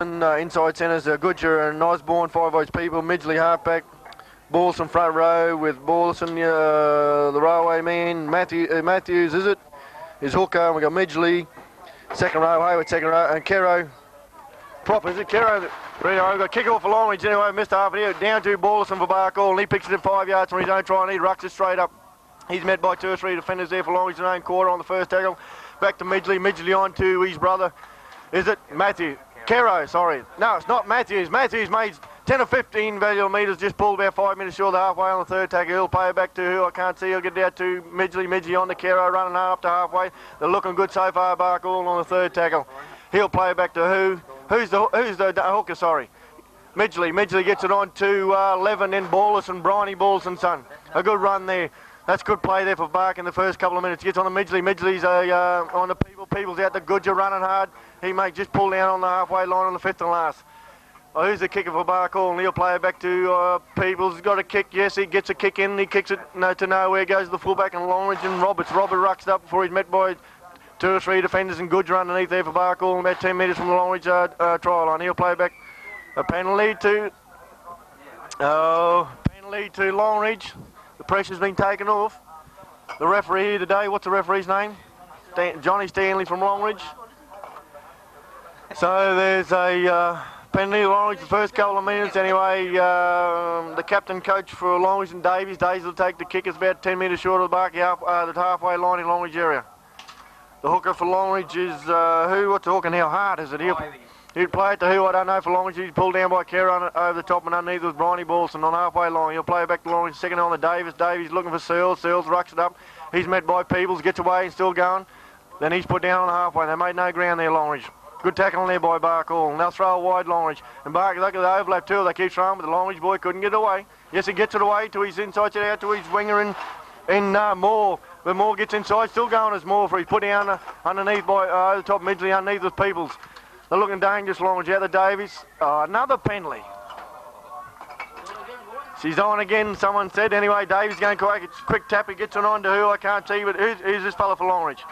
Inside centres, Goodger and Osborne, 5 votes people. Midgley halfback. Balls from front row with Balson, the railway man. Matthews, is it? Is hooker. And we got Midgley. Second row, Hayward, second row. And Kero. Prop, is it? Kero. We've got kick off for Longreach anyway. Missed half it here. Down to Balson for Barcall. And he picks it at 5 yards from his own try. And he rucks it straight up. He's met by 2 or 3 defenders there for Longreach in the own quarter on the first tackle. Back to Midgley. Midgley on to his brother. Is it? Matthew. Kero, sorry. No, it's not Matthews. Matthews made 10 or 15 valuable metres, just pulled about 5 minutes short of halfway on the third tackle. He'll play it back to who I can't see. He'll get down to Midgley. Midgley on to Kero, running up to halfway. They're looking good so far, Barcall on the third tackle. He'll play it back to who? Who's the hooker, sorry. Midgley. Midgley gets it on to 11 in Balson, Bryony Balson's son. A good run there. That's good play there for Bark in the first couple of minutes. Gets on the Midgley. Midgley's on the people. People's out the Goodger running hard. He may just pull down on the halfway line on the fifth and last. Oh, who's the kicker for Barcall? And he'll play it back to Peoples. He's got a kick. Yes, he gets a kick in. He kicks it to nowhere. Goes to the fullback and Longridge and Roberts. Robert rucks up before he's met by 2 or 3 defenders and Goodger underneath there for Barcall. About 10 metres from the Longridge try line. He'll play back a penalty to Longridge. The pressure's been taken off. The referee here today, what's the referee's name? Johnny Stanley from Longridge. So there's a penalty to Longridge the first couple of minutes. Anyway, the captain coach for Longridge and Davies. Davies will take the kick. It's about 10 metres short of the halfway line in Longridge area. The hooker for Longridge is who? What's the hooker now? Hart, is it? He'd play it to who? I don't know for Longridge. He's pulled down by Kerr over the top and underneath was Bryony Balson on the halfway line. He'll play it back to Longridge. Second on the Davis. Davies looking for Searles. Searles rucks it up. He's met by Peebles. Gets away and still going. Then he's put down on the halfway. They made no ground there, Longridge. Good tackle there by Barcall. And they'll throw a wide Longridge. And Bark, look at the overlap too. They keep throwing, but the Longridge boy couldn't get away. Yes, he gets it away to his inside, set out to his winger in Moore. But Moore gets inside, still going as Moore for he's put down underneath by over the top Midgley underneath with Peoples. They're looking dangerous, Longridge out the Davies. Another penalty. She's on again, someone said. Anyway, Davies going quick tap. He gets it on to who I can't see, but who's this fella for Longridge?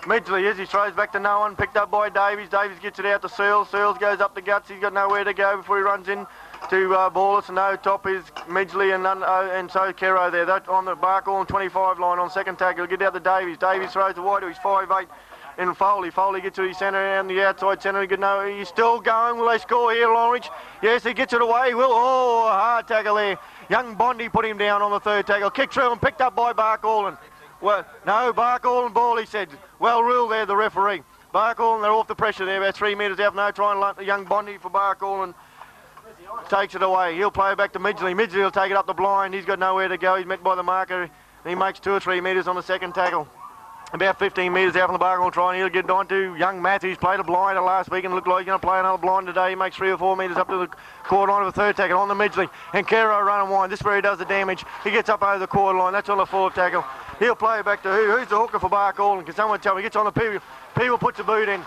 Midgley is. He throws back to no one. Picked up by Davies. Davies gets it out to Searles. Searles goes up the guts. He's got nowhere to go before he runs in to Ballas. And no top is Midgley and so Kero there. That's on the Barcall and 25 line on second tackle. He'll get out to Davies. Davies throws the wide to his 5'8". And Foley gets to his centre and the outside centre. He's still going. Will they score here, Longridge? Yes, he gets it away. He will. Oh, a hard tackle there. Young Bondi put him down on the third tackle. Kicked through and picked up by Barcall. Well, no, Barcall and Ball, he said. Well ruled there, the referee. Barcall, and they're off the pressure there. About 3 metres out. No, try and let the young Bondi for Barcall and takes it away. He'll play it back to Midgley. Midgley will take it up the blind. He's got nowhere to go. He's met by the marker. He makes 2 or 3 metres on the second tackle. About 15 metres out from the Barcall try, and he'll get on to young Matthews. Played a blinder last week and looked like he's going to play another blind today. He makes 3 or 4 metres up to the quarter line of the third tackle on the Midgley. And Kero running wide. This is where he does the damage. He gets up over the quarter line. That's on the fourth tackle. He'll play it back to who? Who's the hooker for Barcall? And can someone tell me? He gets on the People. People puts the boot in.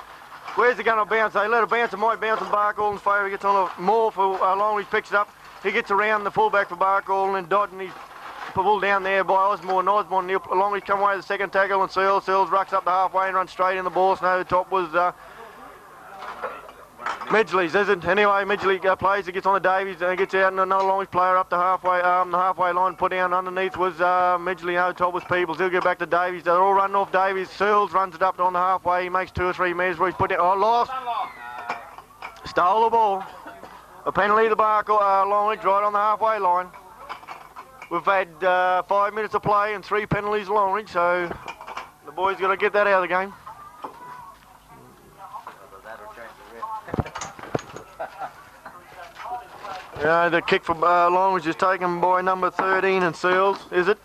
Where's it going to bounce? They let it bounce. It might bounce in Barcall's favour. He gets on the Moore for Longridge. Picks it up. He gets around the fullback for Barcall and Dodd, and he's pulled down there by Osborne. Osborne, Longridge come away with the second tackle, and Searles rucks up the halfway and runs straight in the ball. So the top was Midgley's, isn't? Anyway, Midgley plays. He gets on the Davies and gets out, and another Longridge player up the halfway line. Put down underneath was Midgley. The top was Peebles. He'll get back to Davies. They're all running off Davies. Searles runs it up on the halfway. He makes 2 or 3 metres where he's put down. Oh, lost. Stole the ball. A penalty to Barcall, Longridge right on the halfway line. We've had 5 minutes of play and 3 penalties Longridge, so the boys got to get that out of the game. The kick for Longridge is taken by number 13 and Searles, is it?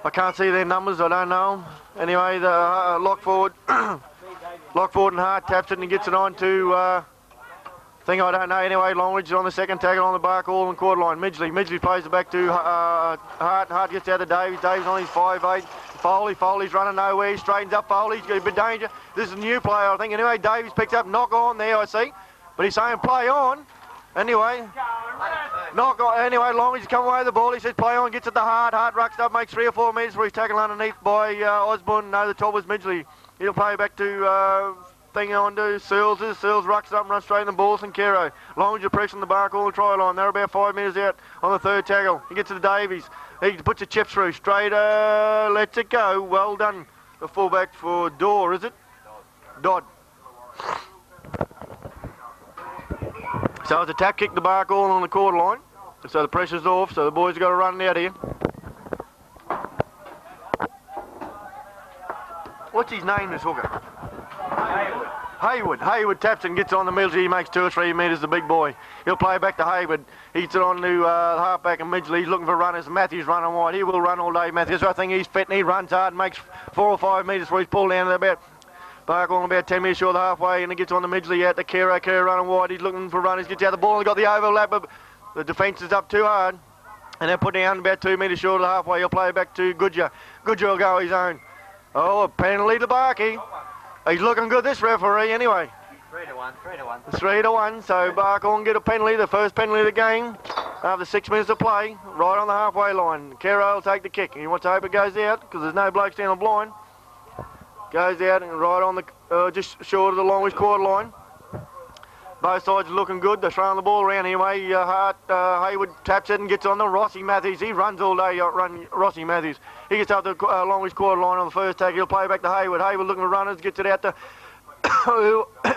I can't see their numbers, I don't know them. Anyway, the Lockford and Hart taps it and he gets it on to I don't know. Anyway, Longridge on the second tackle on the Barcall and quarter line. Midgley plays it back to Hart. Hart gets out to Davies. Davies on his 5'8". Foley's running nowhere. He straightens up Foley. He's got a bit of danger. This is a new player, I think. Anyway, Davies picks up knock on there, I see. But he's saying play on. Anyway, knock on. Anyway, Longridge come away with the ball. He says play on. Gets it to Hart. Hart rucks up, makes 3 or 4 metres where he's tackled underneath by Osborne. No, the top was Midgley. He'll play back to thing on to Seals. Seals rucks up and runs straight in the balls and Kero. Longridge pressing the bark all the try line. They're about 5 metres out on the third tackle. He gets to the Davies. He puts a chip through. Straight, lets it go. Well done. The fullback for Dor, is it? Dodd. So it's a tap kick the bark all on the quarter line. So the pressure's off, so the boys have got to run out here. What's his name, this hooker? Hayward taps and gets on the middle. He makes 2 or 3 metres, the big boy. He'll play back to Hayward. He gets it on to halfback and Midgley. He's looking for runners. Matthews running wide. He will run all day, Matthews. I think he's fit and he runs hard and makes 4 or 5 metres before he's pulled down to about Bark on about 10 metres short of the halfway, and he gets on the Midgley out to Kero. Kero running wide. He's looking for runners. Gets out the ball and got the overlap, but the defence is up too hard. And they're put down about 2 metres short of the halfway. He'll play back to Goodyer. Goodyer will go his own. Oh, a penalty to Barkey. He's looking good, this referee, anyway. 3 to 1, 3 to 1. 3 to 1, so Bark will get a penalty, the first penalty of the game. After 6 minutes of play, right on the halfway line. Kero will take the kick. He wants to hope it goes out, because there's no bloke standing blind. Goes out and right on the, just short of the Longridge quarter line. Both sides are looking good. They're throwing the ball around anyway. Hayward taps it and gets on the Rossi Matthews. He runs all day, Rossi Matthews. He gets up the Longridge quarter line on the first tag. He'll play back to Hayward. Hayward looking for runners, gets it out to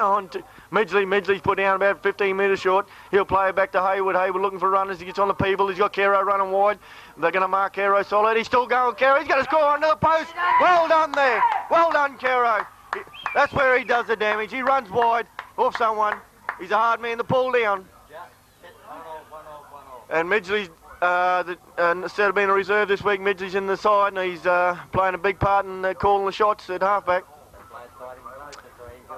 on to Midgley. Midgley's put down about 15 metres short. He'll play it back to Hayward. Hayward looking for runners. He gets on the people. He's got Kero running wide. They're going to mark Kero solid. He's still going, Kero. He's going to score under the post. Well done there. Well done, Kero. That's where he does the damage. He runs wide off someone. He's a hard man to pull down. And Midgley's, instead of being a reserve this week, Midgley's in the side and he's playing a big part in calling the shots at halfback.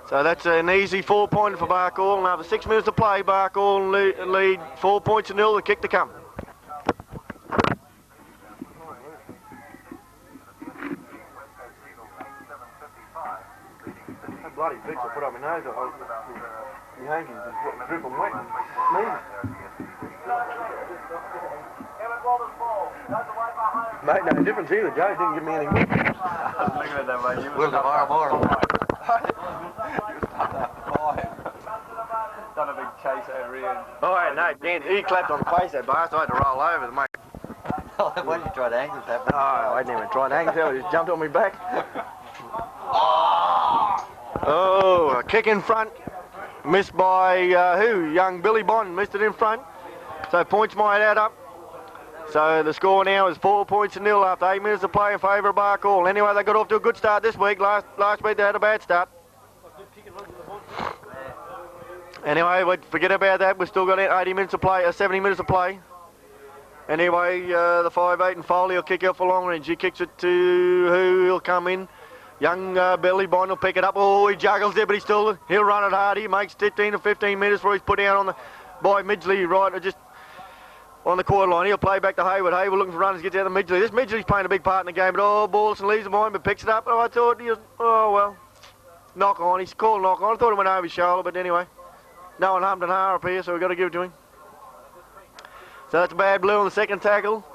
So that's an easy 4-pointer for Barkall. And after 6 minutes to play, Barkall lead 4 points to 0, the kick to come. Bloody fix I put up my nose. My hankies just dripping wet and sneezing. Mate, no difference either. Joe didn't give me any more. I was looking at that, mate. You were the more. Done a big chase over here. Oh, yeah, no, Dan, he clapped on the face that bar, so I had to roll over the mate. Why did you try to angle tap? No, I didn't even try to angle tap. He just jumped on me back. Oh, a kick in front. Missed by young Billy Bond missed it in front. So points might add up. So the score now is 4 points to 0 after 8 minutes of play in favour of Barkall. Anyway, they got off to a good start this week. Last week they had a bad start. Anyway, forget about that. We've still got 80 minutes of play, 70 minutes of play. Anyway, the 5'8" and Foley will kick out for Longridge. He kicks it to who? He'll come in. Young Billy Bond will pick it up. Oh, he juggles there, but he'll run it hard. He makes 15 to 15 metres before he's put down on the by Midgley right, just on the quarter line. He'll play back to Hayward. Hayward looking for runners, gets out of Midgley. This Midgley's playing a big part in the game, but Balderson leaves him behind, but picks it up. Oh, I thought well, knock on. He's called knock on. I thought it went over his shoulder, but anyway, no one harmed an hour up here, so we've got to give it to him. So that's a bad blue on the second tackle.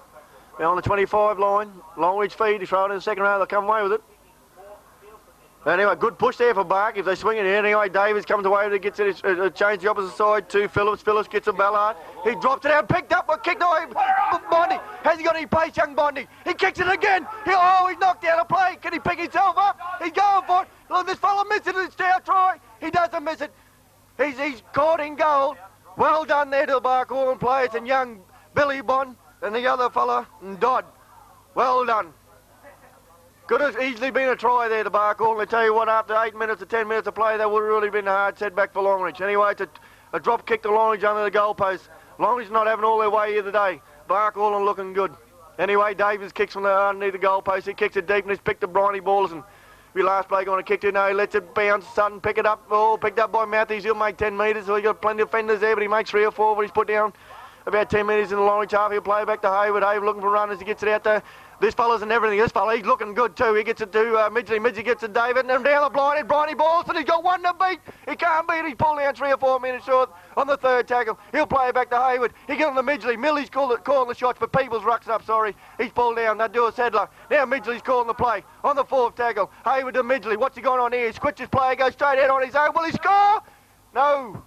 Now on the 25 line, Longreach feed. He throw it in the second row. They'll come away with it. Anyway, good push there for Bark if they swing it in. Anyway, Davis comes away with it, gets it, changed the opposite side to Phillips. Phillips gets a Ballard. He drops it out, picked up, but kicked away. Bondi, has he got any pace, young Bondi? He kicks it again. He's knocked out of play. Can he pick himself up? He's going for it. Look, this fella missed it. It's down try. He doesn't miss it. He's caught in goal. Well done there to the Barkall players and young Billy Bond and the other fella, Dodd. Well done. Could have easily been a try there to Barkall. And I tell you what, after 8 minutes or 10 minutes of play, that would have really been a hard setback for Longreach. Anyway, it's a drop kick to Longreach under the goalpost. Longreach not having all their way here today. Barkall are looking good. Anyway, Davis kicks from underneath the goalpost. He kicks it deep and he's picked up Briney balls and the last bloke on a kick to no, he lets it bounce. Sutton pick it up. Oh, picked up by Matthews. He'll make 10 metres. So he's got plenty of fenders there, but he makes 3 or 4. But he's put down about 10 metres in the Longreach half. He'll play back to Hayward. Hayward looking for runners. He gets it out to This fella's and everything. This fella, he's looking good too. He gets it to Midgley. Midgley gets it to David. And then down the blind, Bronny balls, and he's got one to beat. He can't beat it. He's pulled down 3 or 4 minutes short on the third tackle. He'll play it back to Hayward. He gets on to Midgley. Millie's calling the shots, but Peebles rucks up, sorry. He's pulled down. They do a Sedler. Now Midgley's calling the play on the fourth tackle. Hayward to Midgley. What's he going on here? He switches play, goes straight out on his own. Will he score? No.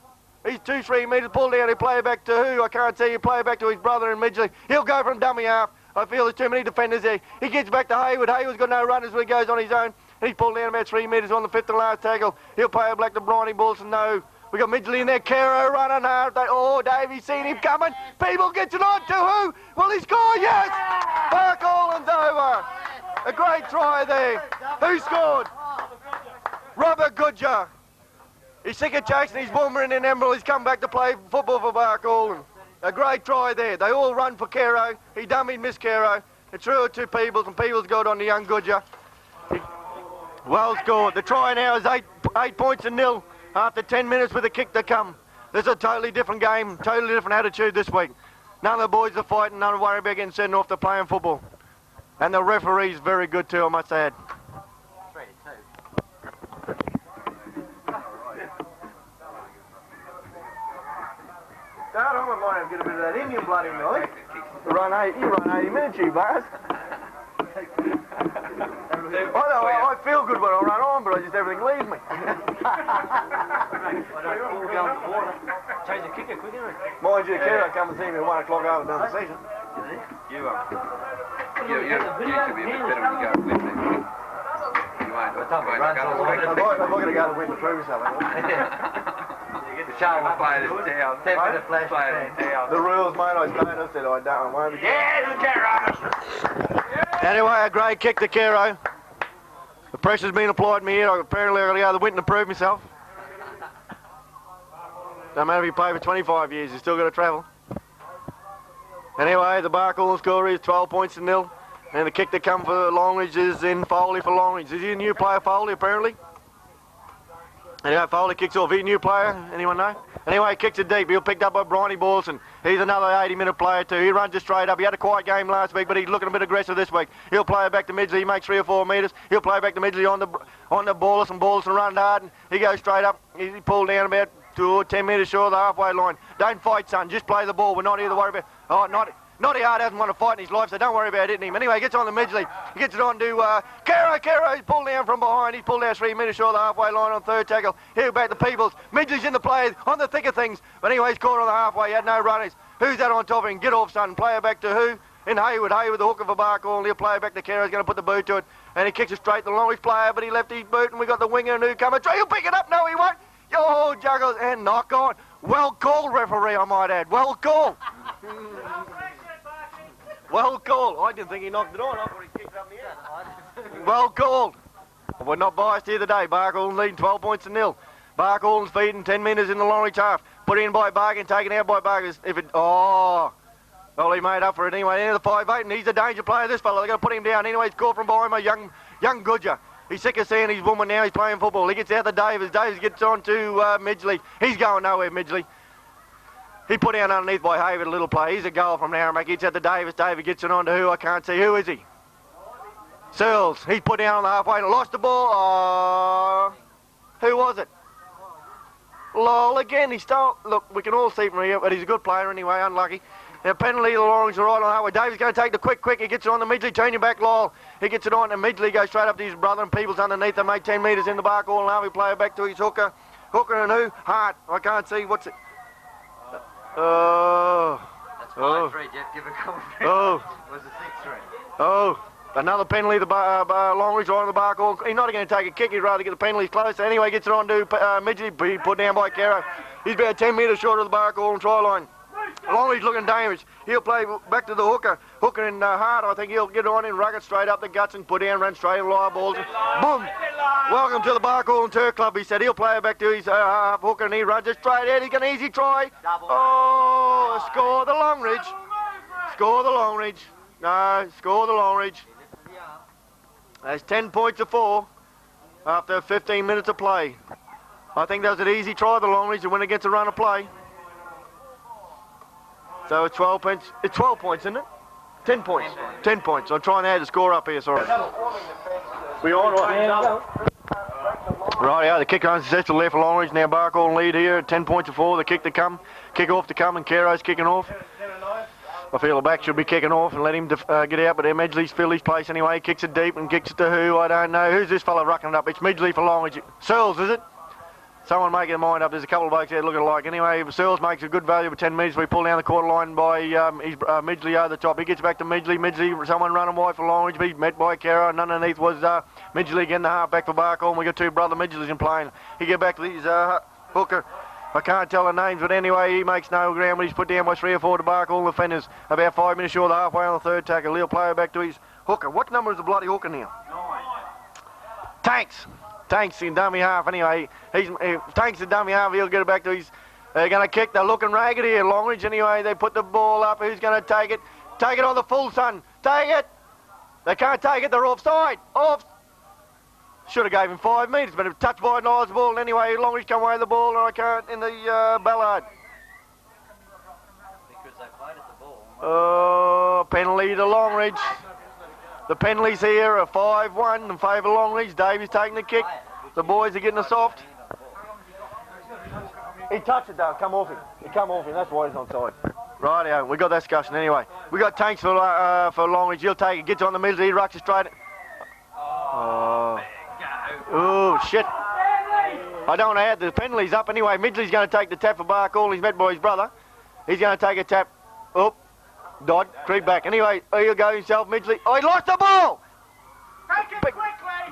He's 2-3 metres pulled down. He'll play it back to who? I can't see. He'll play it back to his brother in Midgley. He'll go from dummy half. I feel there's too many defenders there. He gets back to Hayward. Hayward's got no runners when he goes on his own. He's pulled down about 3 metres on the fifth and last tackle. He'll play it back to Bronny Bulson. No. We got Midgley in there. Caro running hard. Oh, Davey's seen him coming. People gets it on to who? Will he score? Yes! Barkall's over. A great try there. Who scored? Robert Goodger. He's sick of chasing his boomerang in Emerald. He's come back to play football for Barkall. A great try there. They all run for Caro. He dummied Miss Caro. It threw it to Peebles, and Peebles got on the young Goodger. Well scored. The try now is 8 points to 0 after 10 minutes with a kick to come. This is a totally different game, totally different attitude this week. None of the boys are fighting, none of worry about getting sent off to playing football. And the referee's very good too, I must add. Start on, I might have to get a bit of that Indian blood in me. You run 80 minutes, you bars. I feel good when I run on, but everything leaves me. Change the kicker quick, isn't it? Mind you, Kira come and see me at 1 o'clock after done the season. You should be a bit better when you go with me. You won't. I've got to go to win to prove something. The show will play this down. 10 minute flash. The rules, mate, I said I don't. I won't be. Yeah, Caro! Anyway, a great kick to Caro. The pressure's been applied to me here. Apparently I've got to go to the Winton to prove myself. Don't matter if you play for 25 years, you still got to travel. Anyway, the Barkall score is 12 points to 0. And the kick to come for Longridge is in Foley for Longridge. Is he a new player, Foley, apparently? Anyway, Foley kicks off. He a new player? Anyone know? Anyway, kicks it deep. He'll picked up by Bronny Balson. He's another 80-minute player too. He runs it straight up. He had a quiet game last week, but he's looking a bit aggressive this week. He'll play it back to Midgley. He makes 3 or 4 metres. He'll play back to Midgley on the Balson. Balson runs hard, and he goes straight up. He pulled down about 2 or 10 metres short of the halfway line. Don't fight, son. Just play the ball. We're not here to worry about... Oh, Notty Hart hasn't won a fight in his life, so don't worry about hitting him. Anyway, he gets on to Midgley. He gets it on to Caro. He's pulled down from behind. He's pulled down 3 metres short of the halfway line on third tackle. He'll back to Peebles. Midgley's in the play on the thick of things. But anyway, he's caught on the halfway. He had no runners. Who's that on top of him? Get off, son. Play it back to who? In Hayward. Hayward, the hooker for Barkall. And he'll play it back to Caro. He's going to put the boot to it. And he kicks it straight to the Longreach player, but he left his boot. And we got the winger and who coming through. He'll pick it up. No, he won't. Oh, juggles and knock on. Well called, referee, I might add. Well called. Well called. I didn't think he knocked it on. I thought he kicked it up in the air. Well called. We're not biased here today. Barkall leading 12 points to 0. Barkall's feeding 10 metres in the Longreach half. Put in by Bargain, taken out by Bargain. Well, he made up for it anyway. Into the 5'8", and he's a danger player, this fella. They're going to put him down. Anyway, he's caught from behind by young Goodger. He's sick of seeing his woman now. He's playing football. He gets out to Davis. Davis gets on to Midgley. He's going nowhere, Midgley. He put down underneath by Hayward, a little play. He's a goal from Narramac. Gets out to Davis. Davis gets it on to who? I can't see. Who is he? Searles. He's put down on the halfway and lost the ball. Who was it? Lol again. He stole. Look, we can all see from here, but he's a good player anyway. Unlucky. Now, penalty, the Longridge are right on the halfway. Davis going to take the quick. He gets it on the Midgley. Turn your back, Lol. He gets it on to Midgley. Goes straight up to his brother and Peebles underneath. They make 10 metres in the Barkall. And now we play it back to his hooker. Hooker and who? Hart. I can't see. What's it? That's 5-3, Jeff. Give a commentary. Was it 6-3? Another penalty. The Longridge right on the Barkall. He's not going to take a kick. He'd rather get the penalties close. Anyway, gets it on to Midgley. Put down by Caro. He's about 10 metres short of the Barkall and try line. Longridge looking dangerous. He'll play back to the hooker. Hooker and Hart, I think he'll get on in, rug it straight up the guts and put down, run straight and live balls. Boom! Welcome to the Barkall and Turk Club, he said. He'll play it back to his half hooker and he runs it straight out. He's got an easy try. Oh, score the Longridge. Score the Longridge. No, score the Longridge. That's 10 points to 4 after 15 minutes of play. I think that was an easy try, the Longridge, to win against a run of play. So it's 12 points. It's 12 points, isn't it? 10 points. 10 points. I'm trying to add the score up here, sorry. We on right? Right, yeah, the kick unsuccessful there for Longridge. Now Barkall in lead here, 10 points to 4. The kick off to come, and Caro's kicking off. I feel the back should be kicking off and let him get out, but Midgley's filled his place anyway. He kicks it deep and kicks it to who? I don't know. Who's this fella rucking it up? It's Midgley for Longridge. Searles, is it? Someone making their mind up. There's a couple of blokes there looking alike. Anyway, Searles makes a good value for 10 metres. We pull down the quarter line by Midgley over the top. He gets back to Midgley. Midgley, someone running wide for Longridge. He's met by Caro, and underneath was Midgley again, the half back for Barkall. And we got two brother Midgleys in playing. He get back to his hooker. I can't tell the names, but anyway, he makes no ground, but he's put down by 3 or 4 to Barkall. The fenders about 5 minutes short, halfway on the third tackle. He'll play it back to his hooker. What number is the bloody hooker now? 9. Tanks in dummy half. Anyway, Tanks in dummy half. He'll get it back to his. They're going to kick. They're looking ragged here, Longridge. Anyway, they put the ball up. Who's going to take it? Take it on the full, son. Take it. They can't take it. They're offside. Off. Should have gave him 5 metres, but it was touched by a nice ball. And anyway, Longridge come away with the ball, and I can't in the Ballard. Because they played at the ball. Oh, penalty to Longridge. The penalties here are 5-1 in favour of Longridge. Davies taking the kick. The boys are getting a soft. He touched it though, come off him. He come off him, that's why he's onside. Rightio, we got that discussion anyway. We got Tanks for Longridge. He'll take it, gets on the middle, he rucks it straight. Oh, shit. I don't want to add the penalties up anyway. Midgley's going to take the tap for Barkall. He's met by his brother. He's going to take a tap. Oh. Dodd, creep back. Anyway, he'll go himself, Midgley. Oh, he lost the ball! Take it quickly!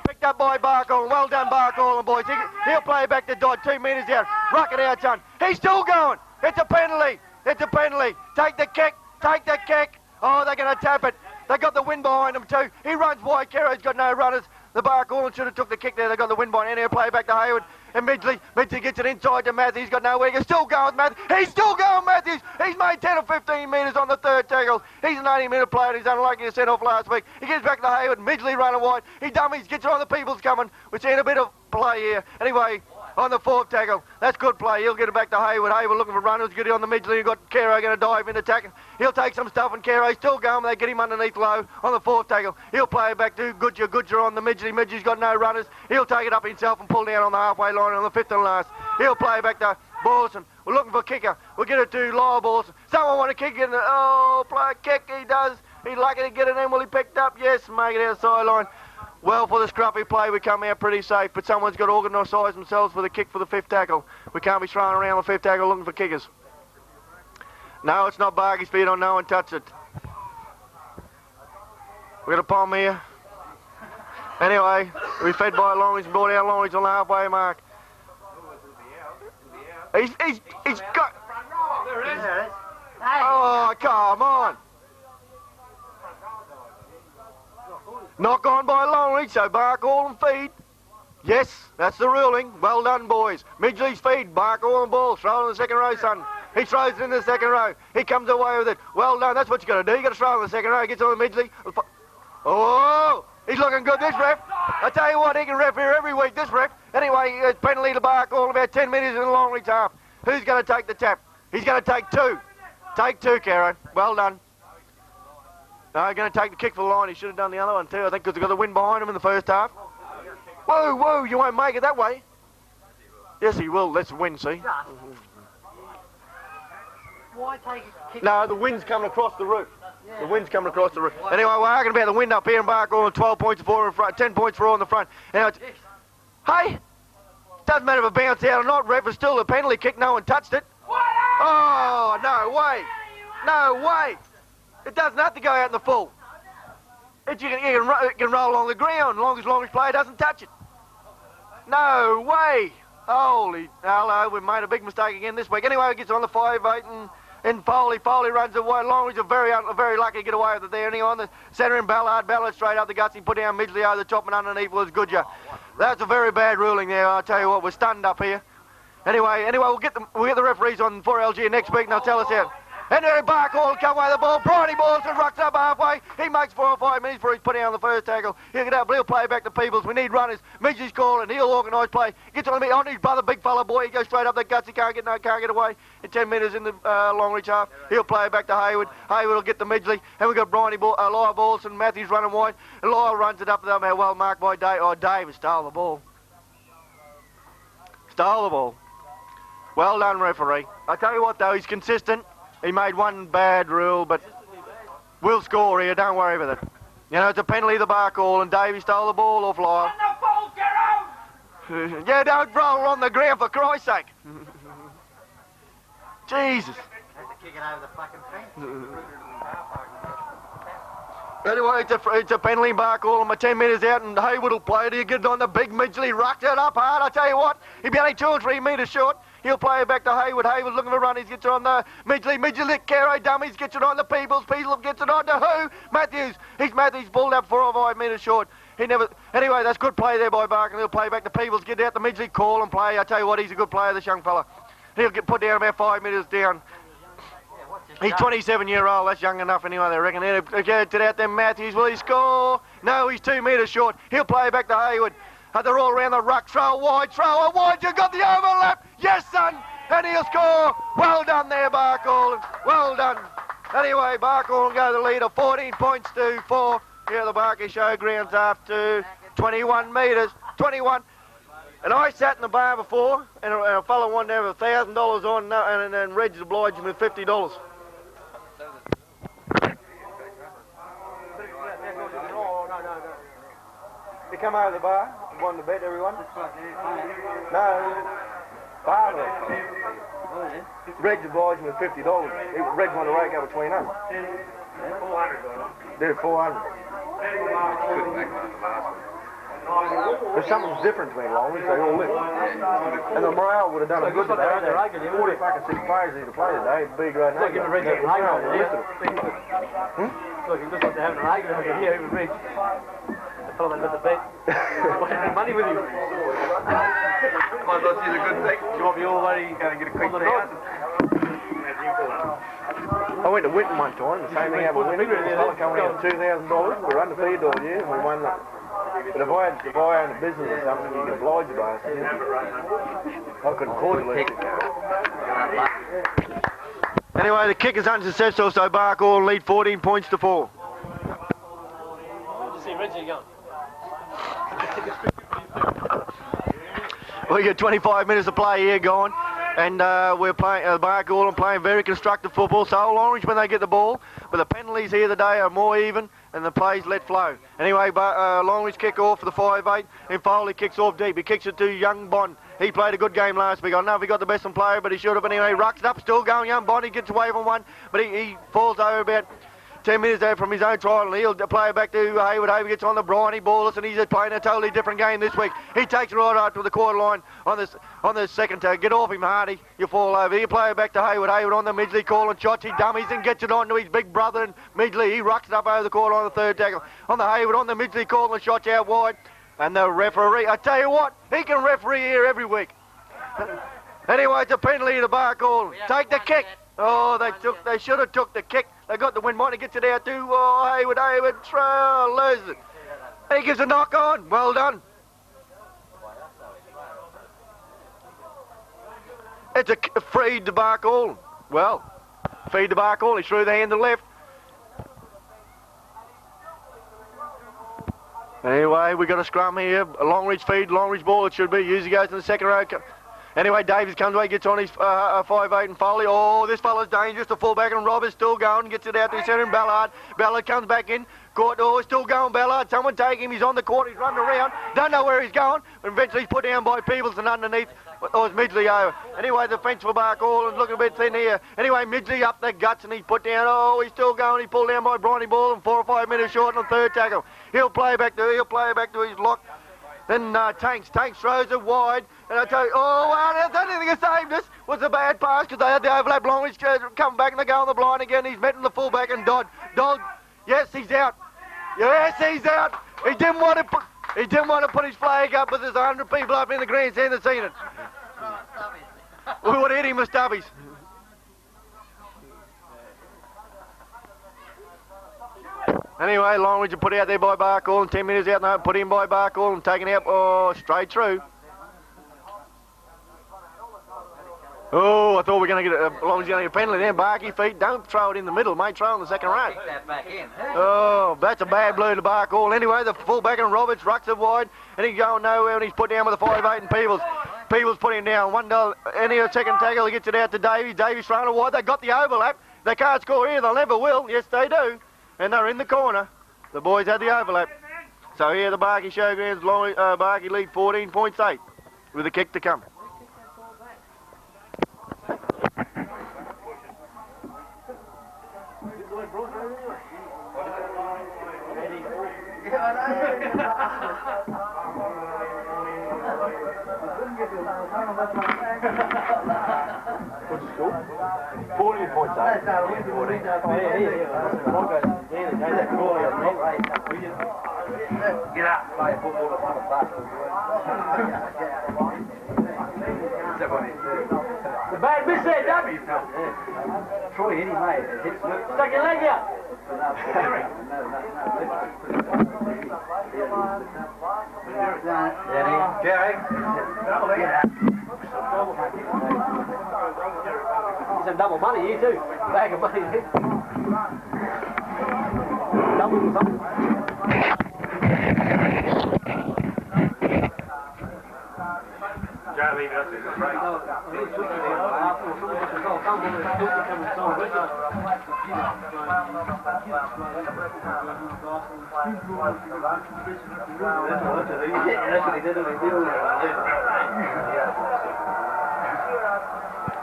Picked up by Barkall. Well done, Barkall and boys. He'll play back to Dodd, 2 metres down. Ruck it out, son. He's still going. It's a penalty. It's a penalty. Take the kick. Take the kick. Oh, they're going to tap it. They got the wind behind them too. He runs wide. Caro's got no runners. The Barkall should have took the kick there. They got the wind behind. And he'll play back to Hayward. And Midgley gets it inside to Matthews. He's got nowhere. He's still going, Matthews. He's still going, Matthews. He's made 10 or 15 metres on the third tackle. He's an 80-minute player. He's unlucky to send off last week. He gets back to Hayward. Midgley running wide. He dummies. Gets it on the people's coming. We're seeing a bit of play here. Anyway, on the fourth tackle. That's good play. He'll get it back to Hayward. Hayward looking for runners. Get it on the Midgley. You've got Caro going to dive in attacking. He'll take some stuff, and Caro's still going. They get him underneath low on the fourth tackle. He'll play it back to Goodger on the Midgley. Midgley's got no runners. He'll take it up himself and pull down on the halfway line on the fifth and last. He'll play it back to Borson. We're looking for a kicker. We'll get it to Lyle Borson. Someone want to kick in. Play a kick. He does. He's lucky to get it in. Well, he picked up. Yes, make it out sideline. Well, for the scruffy play, we come out pretty safe, but someone's got to organise themselves for the kick for the fifth tackle. We can't be throwing around the fifth tackle looking for kickers. No, it's not Bargie's feet on. No one touched it. We got a palm here. Anyway, we fed by Longridge, brought out Longridge on the halfway mark. He's got... There it is. Oh, come on. Knock on by Longreach, so Barkall and feed. Yes, that's the ruling. Well done, boys. Midgley's feed, Barkall and ball. Throw it in the second row, son. He throws it in the second row. He comes away with it. Well done, that's what you got to do. You got to throw it in the second row. Gets on the Midgley. Oh, he's looking good, this ref. I tell you what, he can ref here every week, this ref. Anyway, it's penalty to Barkall, about 10 metres in the Longreach half. Who's going to take the tap? He's going to take 2. Take 2, Caro. Well done. No, he's going to take the kick for the line. He should have done the other one too, I think, because they've got the wind behind him in the first half. Whoa, you won't make it that way. Yes, he will. That's the wind, see? Why take a kick? No, the wind's coming across the roof. The wind's coming across the roof. Anyway, we're arguing about the wind up here in Barkall, 12 points for in front, 10 points for all in the front. Now it's, hey, doesn't matter if it bounced out or not, ref, it's still a penalty kick. No one touched it. Oh, no way. No way. It doesn't have to go out in the full. It can roll along the ground as long as Longridge player doesn't touch it. No way. Holy, hello, we've made a big mistake again this week. Anyway, it gets on the 5-8 and Foley runs away. Longridge are very lucky to get away with it there. Anyway, on the centre in Ballard straight up the guts. He put down Midgley over the top, and underneath was Goodger. That's a very bad ruling there. I'll tell you what, we're stunned up here. Anyway, we'll get the referees on 4LG next week, and they'll tell us out. And there Barkall come away the ball. Bridie balls and rucks up halfway. He makes 4 or 5 minutes before he's put down the first tackle. He'll get up, but he'll play back to Peebles. We need runners. Midgey's calling. He'll organise play. Gets on his brother, big fella boy. He goes straight up the guts. He can't get away. In 10 metres in the Longreach half, he'll play it back to Hayward. Hayward will get the Midgley. And we've got Lyle Balls and Matthews running wide. And Lyle runs it up to them. Well marked by Dave. Oh, David stole the ball. Stole the ball. Well done, referee. I tell you what, though, he's consistent. He made one bad rule, but we'll score here. Don't worry with it. You know, it's a penalty, the Barkall, and Davey stole the ball off Lyle. On the ball, get out! Yeah, don't roll on the ground, for Christ's sake. Jesus. Have to kick it over the fucking fence. Anyway, it's a penalty, Barkall, and my 10 metres out, and Hayward will play it. He'll get it on the big Midgley, rucked it up hard. I tell you what, he'll be only 2 or 3 metres short. He'll play it back to Hayward. Hayward looking for runners, gets it on the Midgley. Midgley, Caro dummies, gets it on the Peebles. Peebles gets it on to who? Matthews. Matthews pulled up 4 or 5 metres short. He never. Anyway, that's good play there by Barker. He'll play back to Peebles, get out the Midgley, call and play. I tell you what, he's a good player, this young fella. He'll get put down about 5 metres down. He's 27-year-old, that's young enough anyway, they reckon. He'll get it out there, Matthews. Will he score? No, he's 2 metres short. He'll play back to Hayward. They're all around the ruck. Throw it wide. You've got the overlap. Yes, son. And he'll score. Well done there, Barkall. Well done. Anyway, Barkall will go to the lead of 14 points to 4. Here at the Barkey Showgrounds after 21 metres. 21. And I sat in the bar before, and a fellow wanted to have $1,000 on, and Reg's obliged him with $50. You come over the bar, want to bet everyone? No, bar. Reg's obliged him with $50. Reg wanted to rake up between us. 400. They're 400. Couldn't make one of the last one. There's something different between Longridge, they all live. And the morale would have done a good today. 40 fucking 6 players need to play today. It'd be a great night. Look, he looks like they're having an argument over here with Rich. The fellow that got the bet. What's the money with you? Might not see the good thing. You want me all ready? Going to get a quick $1,000. I went to Winton one time, the same thing happened with Winton. This fella coming in with $2,000. We're undefeated all year and we won that. But if I owned a business or something, you could oblige the bastard. I couldn't afford to let it go. Anyway, the kick is unsuccessful, so Barkall lead 14 points to 4. Just see Reggie going. We got 25 minutes of play here going, and we're playing Barkall and playing very constructive football. So Longridge when they get the ball, but the penalties here today are more even, and the plays let flow. Anyway, Longridge kick off for the 5-8, and Foley kicks off deep. He kicks it to young Bond. He played a good game last week. I don't know if he got the best in player, but he should have. Anyway, rucks it up, still going. Young Bond, he gets away from one, but he falls over about 10 minutes out from his own trial, and he'll play it back to Hayward. Hayward gets on the briny ballless, and he's playing a totally different game this week. He takes it right up to the quarter line on the second tag. Get off him, Hardy. You fall over. He'll play it back to Hayward. Hayward on the Midgley calling shots. He dummies and gets it on to his big brother and Midgley. He rucks it up over the quarter on the third tackle. On the Hayward, on the Midgley calling the shots out wide. And the referee, I tell you what, he can referee here every week. Anyway, it's a penalty to Barkall. Take the kick. Oh, they should have took the kick. They got the win. Monty gets it out too. Oh, Hayward, loses it. He gives a knock on. Well done. It's a feed to Barkall. Well, feed to Barkall. He threw the hand to the left. Anyway, we got a scrum here. A Longridge feed, Longridge ball. It should be. Usually goes in the second row. Anyway, Davies comes away, gets on his 5-8 and Foley. Oh, this fella's dangerous. The fullback and Robert's still going. Gets it out to the centre and Ballard. Ballard comes back in. Court, oh, still going Ballard. Someone take him. He's on the court. He's running around. Don't know where he's going. But eventually he's put down by Peebles and underneath. Oh, it's Midgley over. Anyway, the fence for Barkall is looking a bit thin here. Anyway, Midgley up the guts and he's put down. Oh, he's still going. He pulled down by Bronny Ball and 4 or 5 minutes short on the third tackle. He'll play back to his lock. Then Tanks throws it wide, and I tell you, I don't think he saved us. Was a bad pass because they had the overlap. Longridge come back and they go on the blind again. He's met in the fullback and Dodd, yes, he's out. Yes, he's out. He didn't want to put his flag up, but there's 100 people up in the grandstand that seen it. We would have hit him with stubbies. Anyway, Longridge put out there by Barkall, and 10 metres out now, put in by Barkall and taken out, straight through. Oh, I thought we were going to get Longridge going to get a penalty then. Barky feet, don't throw it in the middle, mate, throw it in the second row. Kick that back in. Oh, that's a bad blue to Barkall. Anyway, the fullback and Roberts rucks it wide, and he's going nowhere, and he's put down with a 5-8 and Peebles. Peebles put him down, $1. Any second tackle, he gets it out to Davies. Davies throwing it wide, they got the overlap. They can't score here, they'll never will. Yes, they do. And they're in the corner. The boys had the overlap. So here the Barky Showgrounds, Barky lead 14.8 with a kick to come. What's the score? 14.8. Get up. Play football at one o'clock. The bad miss there, Doug. Troy hit him, mate. Stuck your leg out. Gary. Some double money here too. Bag of money here. Double something.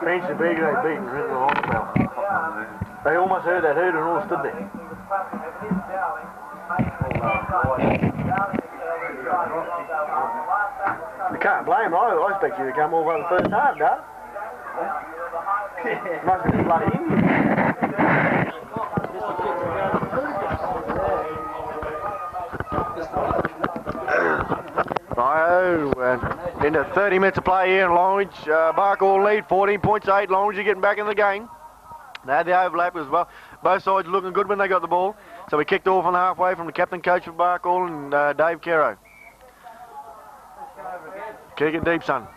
Bench the big they beaten in the long spell. They almost heard that hoot and all stood there. You can't blame them. I expect you to come all over the first half, Dad. Must have been bloody Indian. Righto, into 30 minutes of play here in Longridge. Barkall lead 14.8. Longridge are getting back in the game. They had the overlap as well. Both sides looking good when they got the ball. So we kicked off on the halfway from the captain coach for Barkall and Dave Caro. Kick it deep, son.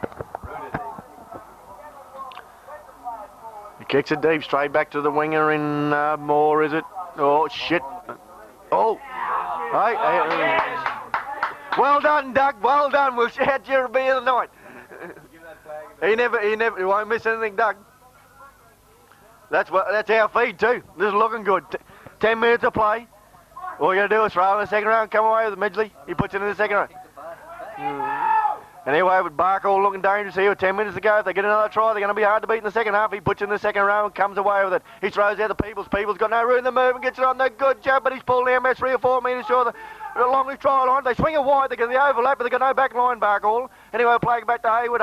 He kicks it deep, straight back to the winger in Moore, is it? Oh, shit. Oh. Hey. Well done, Doug. Well done. We'll shout you be of the night. He won't miss anything, Doug. That's our feed too. This is looking good. 10 minutes of play. All you got to do is throw in the second round, come away with Midgley. He puts it in the second round. Anyway, with Barkall looking dangerous here with 10 minutes to go, if they get another try, they're going to be hard to beat in the second half. He puts it in the second round and comes away with it. He throws out the Peebles. Peebles got no room to move and gets it on the good job, but he's pulled down about 3 or 4 metres short of the Longridge try line. They swing it wide, they get the overlap, but they've got no back line, Barkall. Anyway, playing back to Hayward.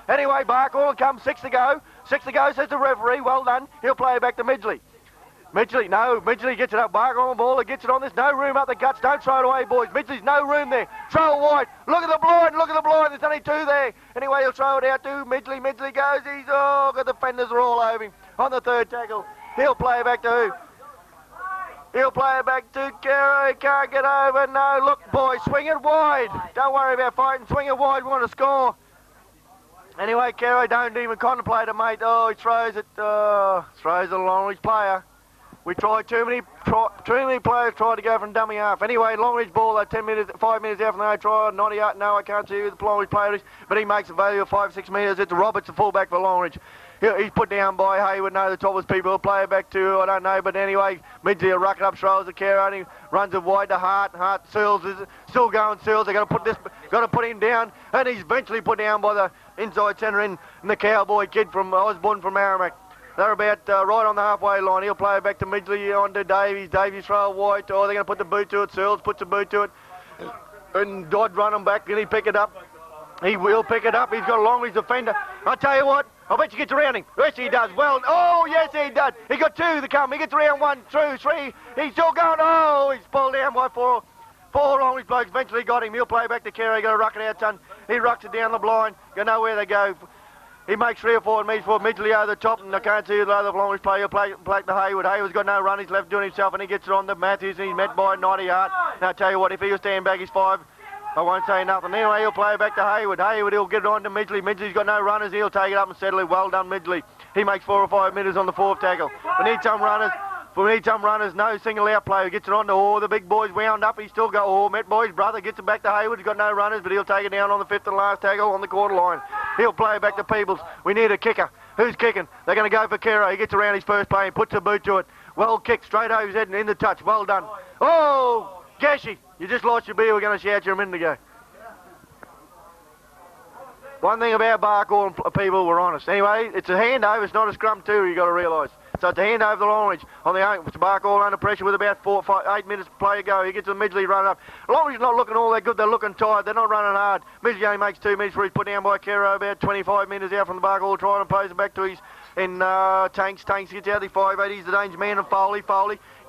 Anyway, Barkall comes 6 to go. 6 to go, says the referee. Well done. He'll play it back to Midgley. Midgley gets it up. Barkall on the ball. He gets it on. There's no room up the guts. Don't throw it away, boys. Midgley's no room there. Throw it wide. Look at the blind. There's only 2 there. Anyway, he'll throw it out to Midgley. Midgley goes. The defenders are all over him on the third tackle. He'll play it back to who? He'll play it back to Caro. He can't get over. No, look, boys, swing it wide. Don't worry about fighting. Swing it wide. We want to score. Anyway, Caro, don't even contemplate it, mate. He throws it. Throws it along his player. We tried too many players tried to go from dummy half. Anyway, Longridge ball, 5 minutes out from the try. 90 out. No, I can't see who the Longridge player is, but he makes a value of 5-6 metres. It's Roberts, the fullback for Longridge. He's put down by Hayward. No, the topless people will play it back to, I don't know, but anyway, Midgley will ruck it up, throws the care on him, runs it wide to Hart. Hart, Searles is still going. Searles, they're got to put him down, and he's eventually put down by the inside centre in the cowboy kid from Osborne from Aramac. They're about right on the halfway line. He'll play it back to Midgley on to Davies. Davies throw it wide. They're going to put the boot to it. Searles puts the boot to it. And Dodd run him back. Can he pick it up? He will pick it up. He's got a Longridge defender. I tell you what, I bet you gets around him. Yes, he does. Well, yes, he does. He got 2 to come. He gets around 1, 2, 3. He's still going. He's pulled down by 4 Longridge blokes. Eventually got him. He'll play back to Kerry. Got to ruck it out, son. He rucks it down the blind. You know where they go. He makes 3 or 4 metres for Midgley over the top, and I can't see the other Longridge player. He'll play to Hayward. Hayward's got no run. He's left doing himself, and he gets it on to Matthews, and he's met by 90 yard. Now, I tell you what, if he was stand back, he's 5. I won't say nothing. Anyway, he'll play it back to Hayward. Hayward, he'll get it on to Midgley. Midgley's got no runners. He'll take it up and settle it. Well done, Midgley. He makes 4 or 5 metres on the 4th tackle. We need some runners. No single out player. Gets it on to the big boys wound up. He's still got Met Boy's brother. Gets it back to Hayward. He's got no runners, but he'll take it down on the 5th and last tackle on the quarter line. He'll play it back to Peebles. We need a kicker. Who's kicking? They're going to go for Kero. He gets around his first play and puts a boot to it. Well kicked straight over his head and in the touch. Well done. Oh, Gashi, you just lost your beer. We're going to shout you a minute ago. One thing about Barkhorn people were honest. Anyway, it's a handover. It's not a scrum too. You got to realise. So it's a handover to Longridge on the 8th. It's Barkhorn under pressure with about 8 minutes to play to go. He gets a Midgley run up. Longridge's not looking all that good. They're looking tired. They're not running hard. Midgley only makes 2 minutes where he's put down by Kero about 25 metres out from the Barkhorn trying to pose it back to his Tanks. Tanks gets out the 5'8". He's the danger man, and Foley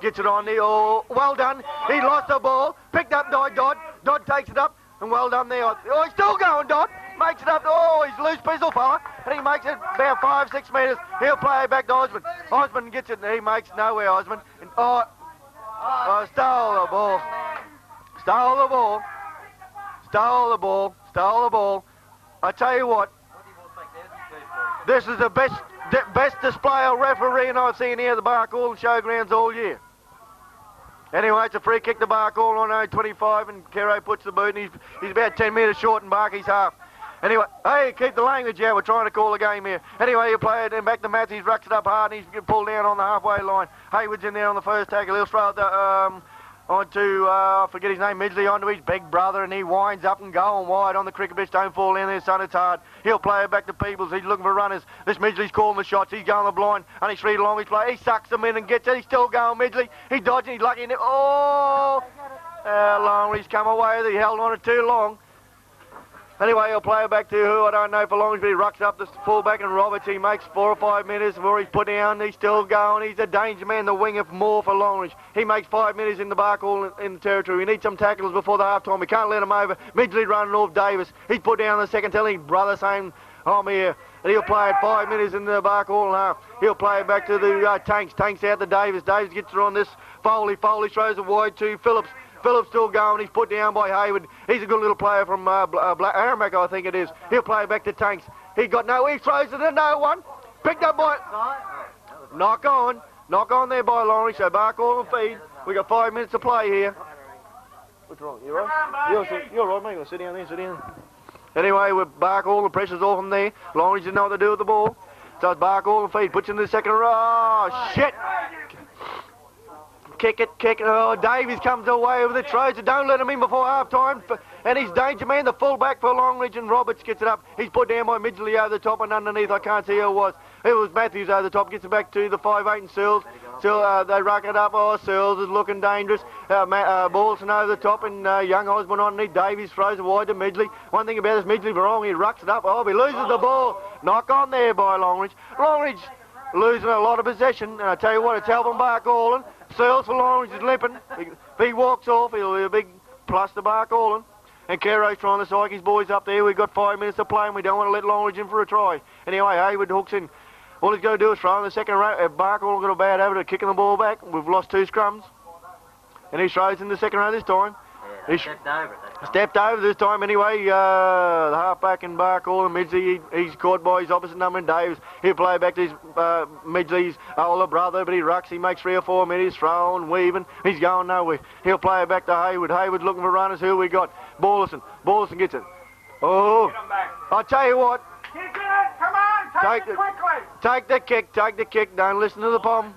gets it on there. Oh, well done. He lost the ball. Picked up Dodd. Dodd takes it up. And well done there. Oh, he's still going, Dodd. Makes it up. Oh, he's loose pistol fella. And he makes it about 5-6 metres. He'll play it back to Osmond. Osmond gets it and he makes nowhere, Osmond. And, stole the ball. I tell you what. This is the best display of refereeing I've seen here at the Barkhorn Showgrounds all year. Anyway, it's a free kick to Barkhorn on 25, and Kero puts the boot, and he's about 10 metres short in Barkey's half. Anyway, hey, keep the language out. We're trying to call the game here. Anyway, he'll play it and back to Matthews, rucks it up hard, and he's pulled down on the halfway line. Hayward's in there on the first tackle. He'll throw it onto, I forget his name, Midgley, onto his big brother, and he winds up and going wide on the cricket pitch. Don't fall down there, son, it's hard. He'll play it back to Peebles. He's looking for runners. This Midgley's calling the shots. He's going the blind. Only 3 long his play. He sucks them in and gets it. He's still going, Midgley. He's dodging. He's lucky. Longreach come away. He held on it too long. Anyway, he'll play it back to who I don't know for Longreach, but he rucks up the fullback, and Roberts, he makes 4 or 5 metres before he's put down. He's still going. He's a danger man, the winger more for Longreach. He makes 5 metres in the Barkhorn in the territory. We need some tackles before the half-time. We can't let him over. Midgley running off Davis. He's put down the second, telling his brother saying, I'm here. And he'll play it 5 metres in the Barkhorn half. He'll play it back to the Tanks. Tanks out to Davis. Davis gets it on this Foley. Foley throws it wide to Phillips. Phillips still going. He's put down by Hayward. He's a good little player from Aramac, I think it is. He'll play it back to Tanks. He throws it to no one. Picked up by... Knock on there by Longreach. So Barkhorn feed. We got 5 minutes to play here. What's wrong? You all right? You're all right, mate. Sit down there, sit down. Anyway, with Barkhorn, the pressure's all from there. Longreach didn't know what to do with the ball. So it's Barkhorn feed. Puts in the second row. Oh, shit. Kick it. Oh, Davies comes away with it, throws it. Don't let him in before half-time. And he's danger man, the full-back for Longridge, and Roberts gets it up. He's put down by Midgley over the top, and underneath, I can't see who it was. It was Matthews over the top, gets it back to the 5'8", and Searles. They ruck it up. Oh, Searles is looking dangerous. Balson over the top, and young Osborne underneath. Davies throws it wide to Midgley. One thing about this Midgley, wrong, he rucks it up. Oh, he loses the ball. Knock on there by Longridge. Longridge losing a lot of possession, and I tell you what, it's helping Barkhorn. Searles for Longridge is limping. If he walks off, he'll be a big plus to Barkhorn. And Kero's trying to psych his boys up there. We've got 5 minutes to play, and we don't want to let Longridge in for a try. Anyway, Hayward hooks in. All he's got to do is throw in the second row. Barkhorn got a bad habit of kicking the ball back. We've lost 2 scrums. And he throws in the second row this time. He stepped over. Stepped over this time anyway. The halfback in Barkhorn, Midgley, he's caught by his opposite number in Davis. He'll play back to his Midgley's older brother, but he rucks. He makes 3 or 4 metres, throwing, weaving. He's going nowhere. He'll play it back to Hayward. Hayward's looking for runners. Who we got? Ballison gets it. Oh, I'll tell you what. Kick it! Come on! Take it quickly! Take the kick. Don't listen to the palm.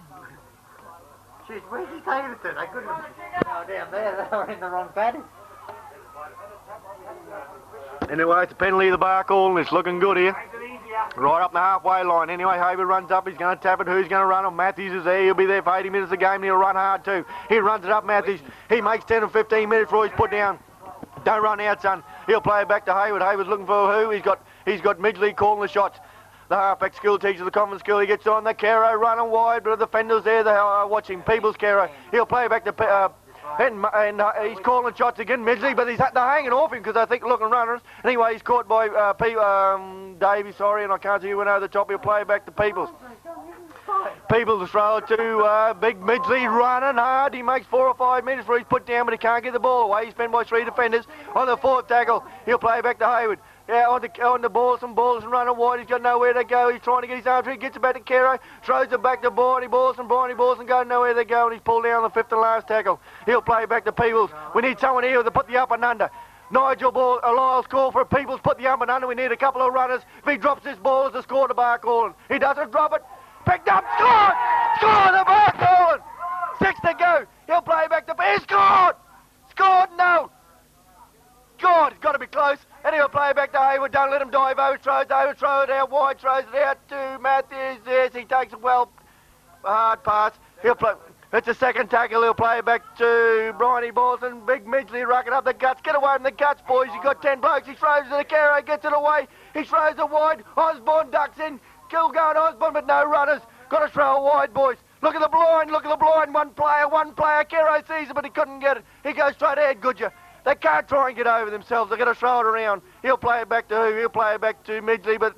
Jeez, where's he taking it to? I couldn't... Oh, down there. They were in the wrong paddy. Anyway, it's a penalty of the Barkhorn. It's looking good here. Right up the halfway line. Anyway, Hayward runs up. He's going to tap it. Who's going to run him? Matthews is there. He'll be there for 80 minutes of the game, and he'll run hard too. He runs it up, Matthews. He makes 10 or 15 minutes before he's put down. Don't run out, son. He'll play it back to Hayward. Hayward's looking for who? He's got Midgley calling the shots. The halfback school teacher, the convent school, he gets on. The Kero running wide, but the defenders there, they're watching. People's Kero. He'll play it back to and he's calling shots again, Midgley, but they're hanging off him because I think looking runners. Anyway, he's caught by Davey, sorry, and I can't see who went over the top. He'll play back to Peoples. Peoples throw it to Big Midgley, running hard. He makes 4 or 5 minutes before he's put down, but he can't get the ball away. He's pinned by 3 defenders. On the 4th tackle, he'll play back to Hayward. Yeah, on the balls and running wide. He's got nowhere to go. He's trying to get his arm through. He gets it back to Kero. Throws it back to Barney Balls and going nowhere to go. And he's pulled down on the 5th and last tackle. He'll play back to Peoples. We need someone here to put the up and under. Nigel Lyle's call for Peoples. Put the up and under. We need a couple of runners. If he drops this ball, it's a score to Barcallan. He doesn't drop it. Picked up. Scored! Scored to Barcallan! 6 to go. He'll play back to... He scored! Scored! No! God, it's got to be close. And he'll play back to Hayward. Don't let him dive over. Throws it out wide. Throws it out to Matthews. Yes, he takes it well. A hard pass. He'll play. It's a second tackle. He'll play back to Bryony Bolton. Big Midgley rocking up the guts. Get away from the guts, boys. You've got 10 blokes. He throws it to the Caro. Gets it away. He throws it wide. Osborne ducks in. Kill going Osborne, but no runners. Got to throw it wide, boys. Look at the blind. Look at the blind. One player. Caro sees it, but he couldn't get it. He goes straight ahead, Goodyear. They can't try and get over themselves. They're going to throw it around. He'll play it back to who? He'll play it back to Midgley, but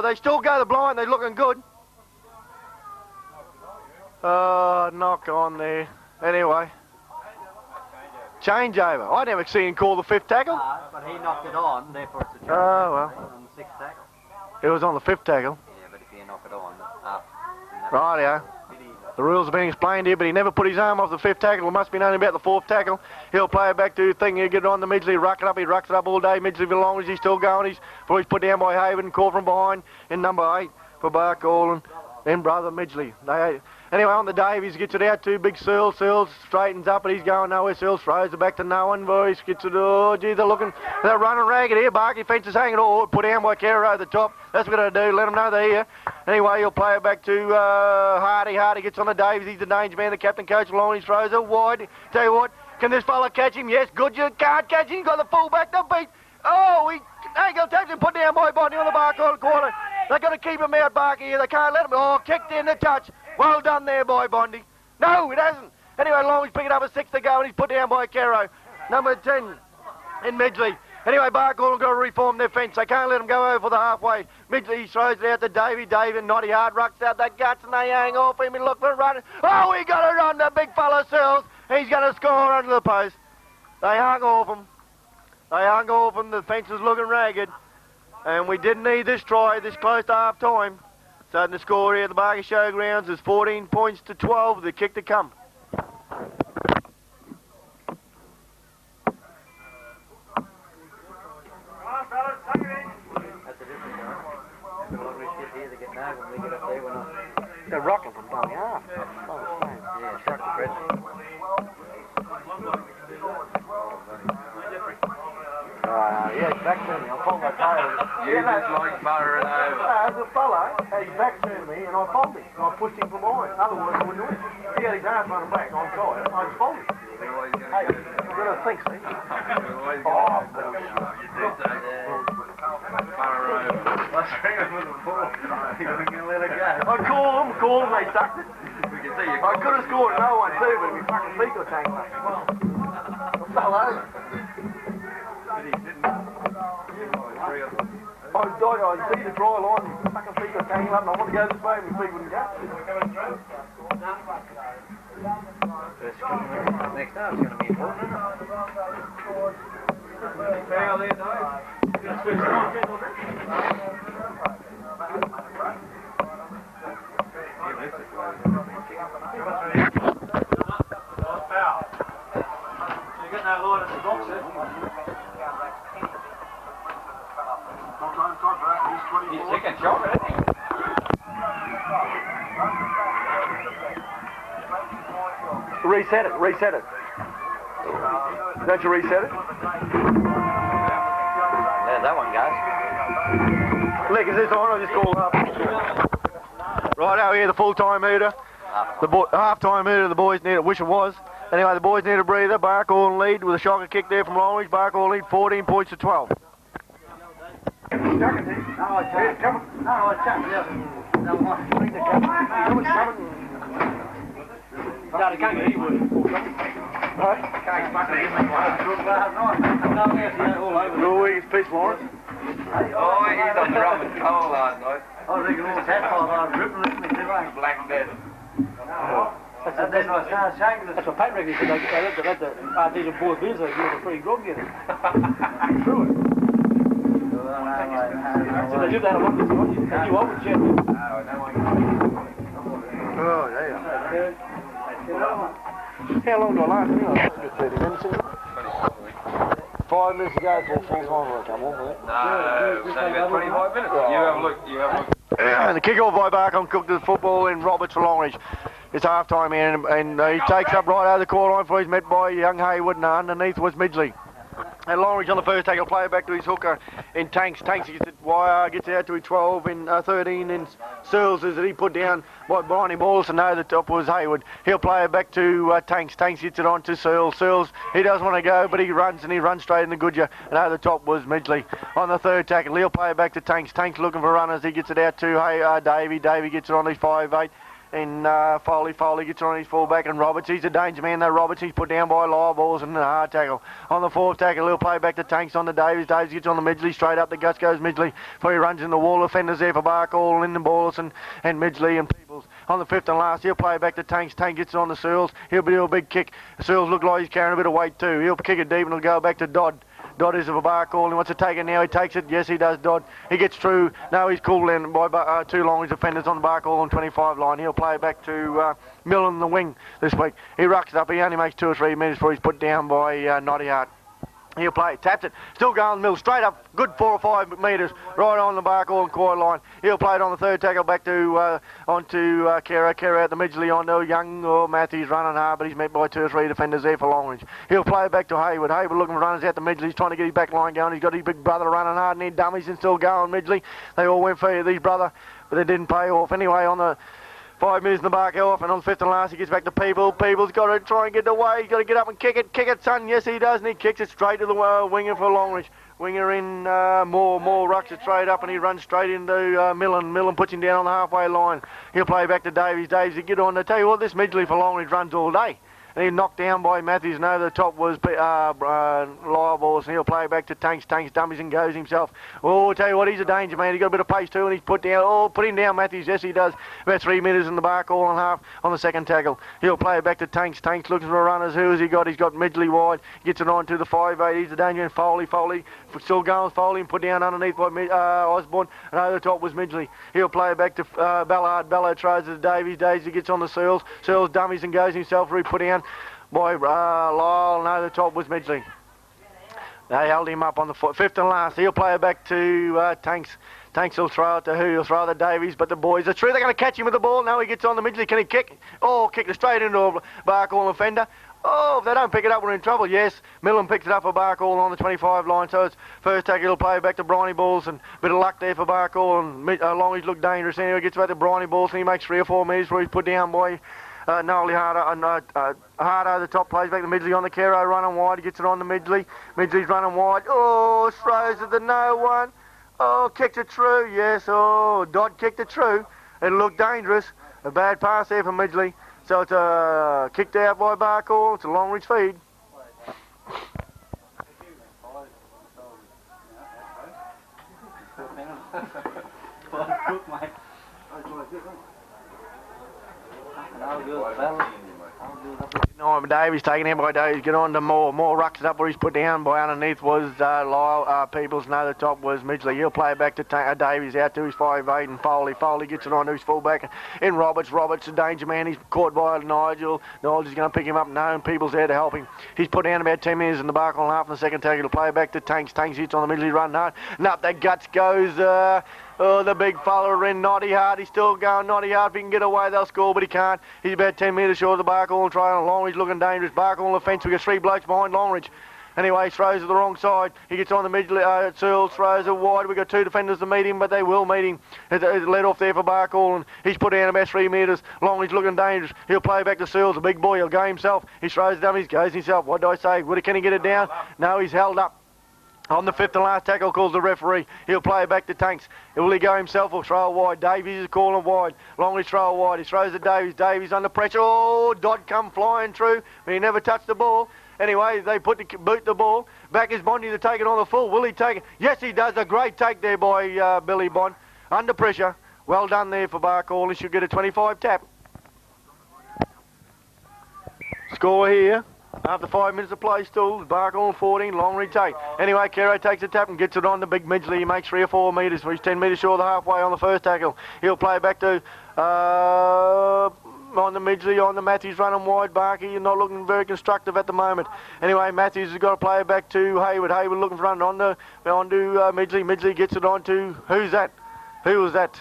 they still go the blind. They're looking good. Knock on there. Anyway. Change over. I never seen him call the 5th tackle. But he knocked it on, therefore it's a change. Oh, well. On the 6th tackle. It was on the 5th tackle. Yeah, but if you knock it on, up. Rightio. The rules have been explained here, but he never put his arm off the 5th tackle. It must be known about the 4th tackle. He'll play it back to thing. He'll get it on the Midgley. Ruck it up. He rucks it up all day. Midgley for Longridge. He's still going. He's put down by Haven. Call from behind in number 8 for Barcallan. Then brother Midgley. Anyway, on the Davies gets it out to Big Searle. Searle straightens up, but he's going nowhere. Searle throws it back to no one. Voice gets it. Oh, gee, they're running ragged here. Barky fence is hanging. Oh, put down by Caro over the top. That's what they're going to do. Let them know they're here. Anyway, he'll play it back to Hardy. Hardy gets on the Davies. He's the danger man. The captain coach along. He throws it wide. Tell you what, can this fella catch him? Yes, good. You can't catch him. He's got the fullback to beat. Oh, he angle takes him. Put down by Body on the Barcallan corner. They're going to keep him out, Barky, here. They can't let him. Oh, kicked in the touch. Well done there, boy Bondi. No, it hasn't. Anyway, Longridge picking up a 6 to go, and he's put down by Caro. Number 10 in Midgley. Anyway, Barcallan got to reform their fence. They can't let him go over the halfway. Midgley throws it out to Davey. Davey, Noddy hard, rucks out the guts, and they hang off him and look for a run. Oh, he got to run. The big fella Searles. He's going to score under the post. They hung off him. The fence is looking ragged. And we didn't need this try this close to half time. So the score here at the Barker Showgrounds is 14 points to 12, the kick to come. Come on, fellas, tuck it in. That's a different guy. The Longreach get here, they get now, when we get up there, we're not. They're rocking from dummy half. Yeah, struck the pressure. Yeah, he's back to me. I'm folding my tail. You just like buttering over. As a fella, he's back to me and I folded him. I pushed him from mine. Otherwise I wouldn't do it. He had his arms running back on side. I just folded him. Hey, you've got to think, see? I called them, they sucked it. I could have scored no one too, but my fucking feet got tangled up. I fell over. I see the dry line, my fucking feet got tangled up, and I want to go this way, and my feet wouldn't go. Next time it's going to be important, isn't You got no line in the box there. He's taking a shot, isn't he? Reset it. Don't you reset it? There's that one, guys. Lick, is this on? I just called up. Right out here, the full-time hooter. The half-time hooter, the boys need it. Wish it was. Anyway, the boys need a breather. Barcallan lead with a shocker kick there from Longreach. Barcallan lead 14 points to 12. No, they can't get anywhere. Can't fucking give me one. Real weak as Peace Lawrence. Oh, he's on the rum and coal last night. I reckon all tadpoles are ripping it, isn't it? Black death. And then I started shaking That's what Pat reckons. They let the artesian board beers, they give them a free grog get it. Through it. So they do that a lot. They do open shit. Oh, yeah. How long do I last? That's a good 30 minutes, isn't it? 5 minutes ago, it's all full time when I come on with it. No, it's only about 25 minutes. You have a look, you have a look. And the kick-off by Barcon cooked the football in Roberts for Longreach. It's half-time here, and he takes up right over the quarter line before he's met by young Haywood, and underneath was Midgley. And Longridge on the first tackle, play it back to his hooker in Tanks. Tanks gets it wire, gets out to his 12 in 13 in Searles as he put down by Bronny Balls, and no, the top was Haywood. He'll play it back to Tanks. Tanks gets it on to Searles. Searles, he doesn't want to go, but he runs straight in the Goodyear, and over the top was Midgley. On the third tackle, he'll play it back to Tanks. Tanks looking for runners. He gets it out to Davey. Davey gets it on his 5'8". And Foley gets on his fullback, and Roberts, he's a danger man though. Roberts, he's put down by live balls and a hard tackle. On the fourth tackle, he'll play back to Tanks on the Davies. Davies gets on the Midgley, straight up the guts goes Midgley, before he runs in the wall. Offenders there for Barkall, Lyndon Ballas and Midgley and Peoples. On the fifth and last, he'll play back to Tanks. Tank gets it on the Searles. He'll do a big kick. Searles look like he's carrying a bit of weight too. He'll kick it deep and it'll go back to Dodd. Dodd is of a Barkall. He wants to take it now. He takes it. Yes, he does, Dodd. He gets through. Now he's called in by two Longridge defenders on the Barkall on 25 line. He'll play it back to Millen in the wing this week. He rucks up. He only makes 2 or 3 minutes before he's put down by Noddy Hart. He'll play it, taps it, still going Mill, straight up, good 4 or 5 metres, right on the Barkall and quarter line. He'll play it on the third tackle back to onto Kera out the Midgley onto Young or Matthews running hard, but he's met by 2 or 3 defenders there for Longridge. He'll play it back to Haywood. Haywood looking for runners out the Midgley. He's trying to get his back line going. He's got his big brother running hard and dummies and still going Midgley. They all went for his brother, but they didn't pay off. Anyway, on the 5 minutes in the bark off, and on fifth and last he gets back to People. People's got to try and get away. He's got to get up and kick it, son. Yes, he does, and he kicks it straight to the winger for Longridge. Winger in Moore rucks it straight up, and he runs straight into Millen. Millen puts him down on the halfway line. He'll play back to Davies. Davies, he get on. I tell you what, this Midgley for Longridge runs all day. And he knocked down by Matthews. And over the top was Lireballs, and he'll play back to Tanks. Tanks dummies and goes himself. Oh, I tell you what, he's a danger man. He's got a bit of pace too, and he's put him down, Matthews. Yes, he does. About 3 metres in the bark, all and half on the second tackle. He'll play it back to Tanks. Tanks looking for runners. Who has he got? He's got Midgley wide. Gets it on to the 5'8". He's a danger man. Foley still going with Foley and put down underneath by Osborne. And over the top was Midgley. He'll play it back to Ballard. Ballard throws it to Davies. Davies gets on the Searles. Searles dummies and goes himself. Put down by Lyle. No, the top was Midgley. They held him up on the fifth and last. He'll play it back to Tanks. Tanks will throw it to who? He'll throw it to Davies, but the boys are true. They're going to catch him with the ball. Now he gets on the Midgley. Can he kick? Oh, kicked it straight into a Barkall offender. Oh, if they don't pick it up, we're in trouble. Yes, Millen picks it up for Barkall on the 25 line. So it's first tackle. He'll play back to Bronny Balls, and a bit of luck there for Barkall. And Longridge look dangerous. Anyway, gets back to Bronny Balls, and he makes 3 or 4 metres before he's put down by Nolly Harder, the top, plays back to Midgley on the Kero, running wide. He gets it on the Midgley. Midgley's running wide. Oh, throws it to no one. Oh, kicked it through. Yes, oh, Dodd kicked it through. It looked dangerous. A bad pass there from Midgley. So it's kicked out by Barkall. It's a Longridge feed. No, Davies taken in by Davies. Get on to Moore. Moore rucks it up where he's put down by underneath was Lyle Peoples. No, the top was Midgley. He'll play it back to Davies out to his 5'8", and Foley. Foley gets it on to his fullback in Roberts. Roberts, a danger man. He's caught by Nigel. Nigel's going to pick him up. No, and Peoples there to help him. He's put down about 10 minutes in the bark on half in the second tackle. He'll play it back to Tanks. Tanks hits on the Midgley run hard. And up the guts goes the big fella in Noddy Hart. He's still going Noddy Hart. If he can get away, they'll score, but he can't. He's about 10 metres short of the Barkall and trying. Longridge looking dangerous. Barkall on the fence. We've got 3 blokes behind Longridge. Anyway, he throws to the wrong side. He gets on the Midgley. Searles throws it wide. We've got 2 defenders to meet him, but they will meet him. It's let off there for Barkall, and he's put down about 3 metres. Longridge looking dangerous. He'll play back to Searles, a big boy. He'll go himself. He throws it down. He goes himself. What do I say? Can he get it down? No, he's held up. On the 5th and last tackle calls the referee. He'll play it back to Tanks. Will he go himself or throw it wide? Davies is calling wide. Longridge throw it wide. He throws it Davies. Davies under pressure. Oh, Dodd come flying through, but he never touched the ball. Anyway, they boot the ball. Back is Bondy to take it on the full. Will he take it? Yes, he does. A great take there by Billy Bond. Under pressure. Well done there for Barcall. He should get a 25 tap. Score here. After 5 minutes of play still, Barcall 14, Longridge 8. Anyway, Caro takes a tap and gets it on to Big Midgley. He makes 3 or 4 metres. He's 10 metres short of the halfway on the first tackle. He'll play back to on the Midgley, on the Matthews running wide. Barkey, you're not looking very constructive at the moment. Anyway, Matthews has got to play it back to Hayward. Hayward looking for run on to Midgley. Midgley gets it on to, who's that? Who was that?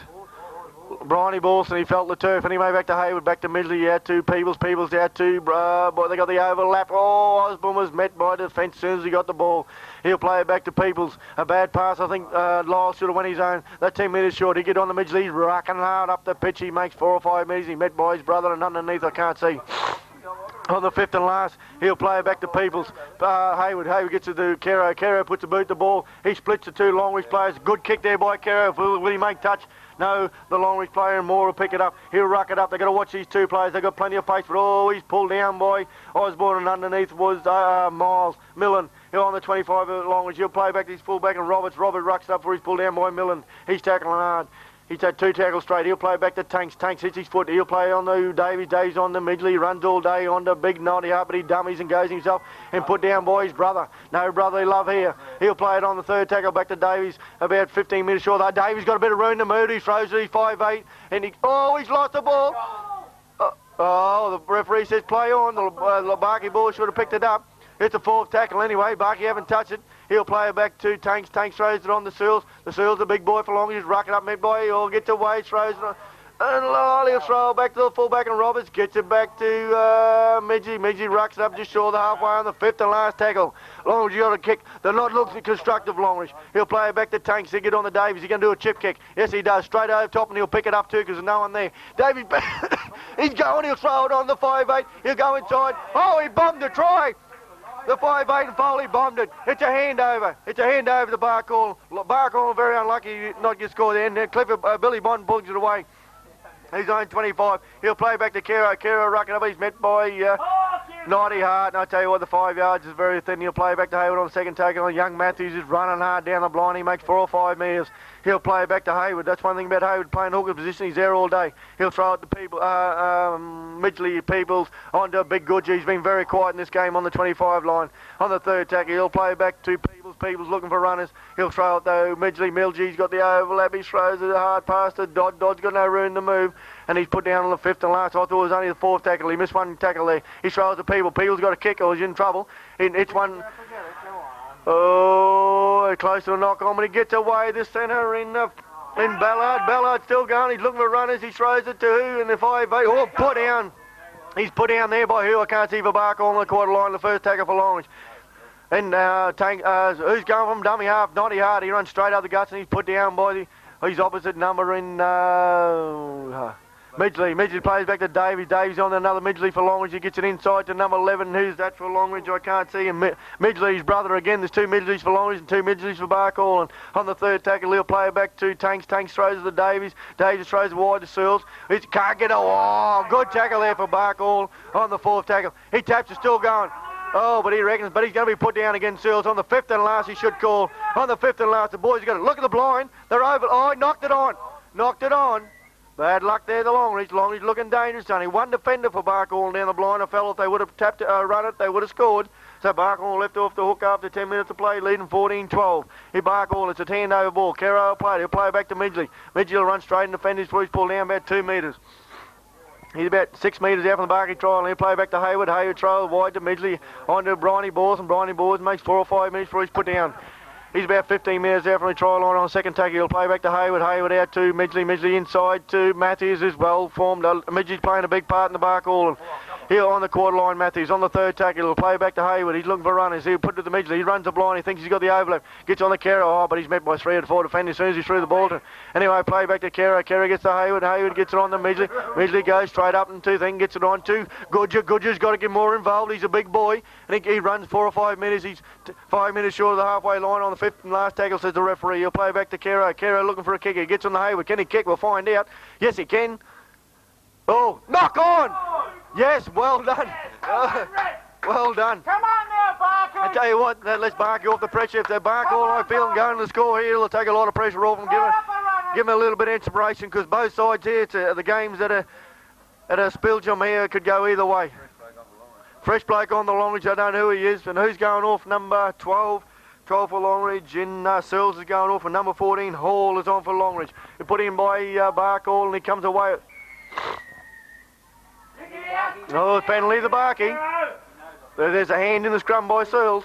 Bryony Borson, he felt the turf. Anyway, back to Hayward, back to Midgley, out to Peebles. Peebles out to, boy, they got the overlap. Oh, Osborne was met by the defence as soon as he got the ball. He'll play it back to Peebles. A bad pass, I think Lyle should have won his own. That 10 metres short. He get on the Midgley, he's rocking hard up the pitch. He makes 4 or 5 metres. He met by his brother, and underneath I can't see. On the 5th and last, he'll play it back to Peebles. Hayward gets it to Caro. Caro puts the boot the ball. He splits the 2 Longridge players. Good kick there by Caro. Will he make touch? No, the Longridge player and Moore will pick it up. He'll ruck it up. They've got to watch these 2 players. They've got plenty of pace, but oh, he's pulled down by Osborne, and underneath was Miles. Millen, he'll on the 25 of Longridge. He'll play back to his fullback and Roberts. Robert rucks up for his pulled down by Millen. He's tackling hard. He's had 2 tackles straight. He'll play back to Tanks. Tanks hits his foot. He'll play on the Davies. Davies on the Midgley. He runs all day on the big 90 up, but he dummies and goes himself and put down by his brother. No brotherly love here. He'll play it on the 3rd tackle back to Davies. About 15 metres short. Davies got a bit of room to move. He throws it. He's 5'8", and he's lost the ball. The referee says play on. The Barkey ball should have picked it up. It's a 4th tackle anyway. Barkey haven't touched it. He'll play it back to Tanks. Tanks throws it on the Seals. The Seals, the big boy for long. He's rucking up mid-boy. He'll get to Wade. Throws it on. And he'll throw it back to the fullback, and Roberts gets it back to Midgley. Midgley rucks it up just short of the halfway on the 5th and last tackle. Longridge, you got a kick. They're not looking constructive, Longridge. He'll play it back to Tanks. He'll get on the Davies. He's going to do a chip kick. Yes, he does. Straight over top, and he'll pick it up too because there's no one there. Davies, he's going. He'll throw it on the 5'8". He'll go inside. Oh, he bombed the try. The 5'8" and Foley bombed it. It's a handover. It's a handover to Barcall. Barcall very unlucky not get scored there. And Clifford, Billy Bond pulls it away. He's on 25. He'll play back to Caro. Caro rucking up. He's met by 90 hard. And I tell you what, the 5 yards is very thin. He'll play back to Hayward on the 2nd tackle. Young Matthews is running hard down the blind. He makes 4 or 5 metres. He'll play back to Hayward. That's one thing about Hayward, playing hooker position. He's there all day. He'll throw it to people, Midgley Peoples onto Big Goodgie. He's been very quiet in this game on the 25 line. On the 3rd tackle, he'll play back to Peoples. Peoples looking for runners. He'll throw it though. Midgley's got the overlap. He throws it hard past to Dodd. Dodd's got no room to move. And he's put down on the 5th and last. I thought it was only the 4th tackle. He missed one tackle there. He throws to People. People's got a kick or he's in trouble. It's one. Oh, close to a knock on, but he gets away the centre in Ballard. Ballard's still going. He's looking for runners. He throws it to who in the 5'8". Oh, put down. He's put down there by who? I can't see for Barker on the quarter line. The 1st tackle for Longridge. And who's going from dummy half? 90 hard. He runs straight up the guts and he's put down by his opposite number in Midgley. Midgley plays back to Davies. Davies on another Midgley for Longridge. He gets it inside to number 11. Who's that for Longridge? I can't see him. Midgley's brother again. There's 2 Midgleys for Longridge and 2 Midgleys for Barcall. And on the 3rd tackle, he'll play it back to Tanks. Tanks throws it to Davies. Davies throws it wide to Searles. He can't get a... Oh, good tackle there for Barcall on the 4th tackle. He taps it, still going. Oh, but he reckons, but he's going to be put down against Searles. On the 5th and last, he should call. On the 5th and last, the boys are going to look at the blind. They're over. Oh, he knocked it on. Knocked it on. Bad luck there, the Longridge. Longridge looking dangerous, only one defender for Barcall down the blind. I felt if they would have tapped run it, they would have scored. So Barcall left off the hook after 10 minutes of play, leading 14-12. Here Barcall, it's a handover ball. Caro will play it. He'll play it back to Midgley. Midgley will run straight and defend his before he's pulled down about 2 metres. He's about 6 metres out from the Barkey trial, and he'll play back to Hayward. Hayward throw wide to Midgley, on to Bryony Bors, and Bryony Bors makes 4 or 5 minutes before he's put down. He's about 15 metres out from the try line on the 2nd tackle. He'll play back to Hayward. Hayward out to Midgley. Midgley inside to Matthews is well formed. Midgley's playing a big part in the Barcall. Here on the quarter line, Matthews on the third tackle. He'll play back to Hayward. He's looking for runners. He'll put it to the Midgley. He runs the blind. He thinks he's got the overlap. Gets on the Kera. Oh, but he's met by 3 or 4 defenders as soon as he threw the ball to. Anyway, play back to Kera. Kera gets to Hayward. Hayward gets it on the Midgley. Midgley goes straight up and 2 thing. Gets it on to Goodger. Goodger's got to get more involved. He's a big boy. I think he runs 4 or 5 minutes. He's 5 minutes short of the halfway line on the 5th and last tackle, says the referee. He'll play back to Kera. Kera looking for a kicker. He gets on the Hayward. Can he kick? We'll find out. Yes, he can. Oh, knock on! Yes, well done. Well done. Come on now, Barker. I tell you what, let's Barker off the pressure. If they Barker all I feel going to the score here, it'll take a lot of pressure off them. Give them a little bit of inspiration, because both sides here, the games that are at a Spilgem here could go either way. Fresh bloke on the Longridge. I don't know who he is. And who's going off? Number 12. 12 for Longridge. In Searles is going off. And number 14, Hall, is on for Longridge. He put in by Barker, and he comes away. Oh, penalty to Barkey. There's a hand in the scrum by Searles.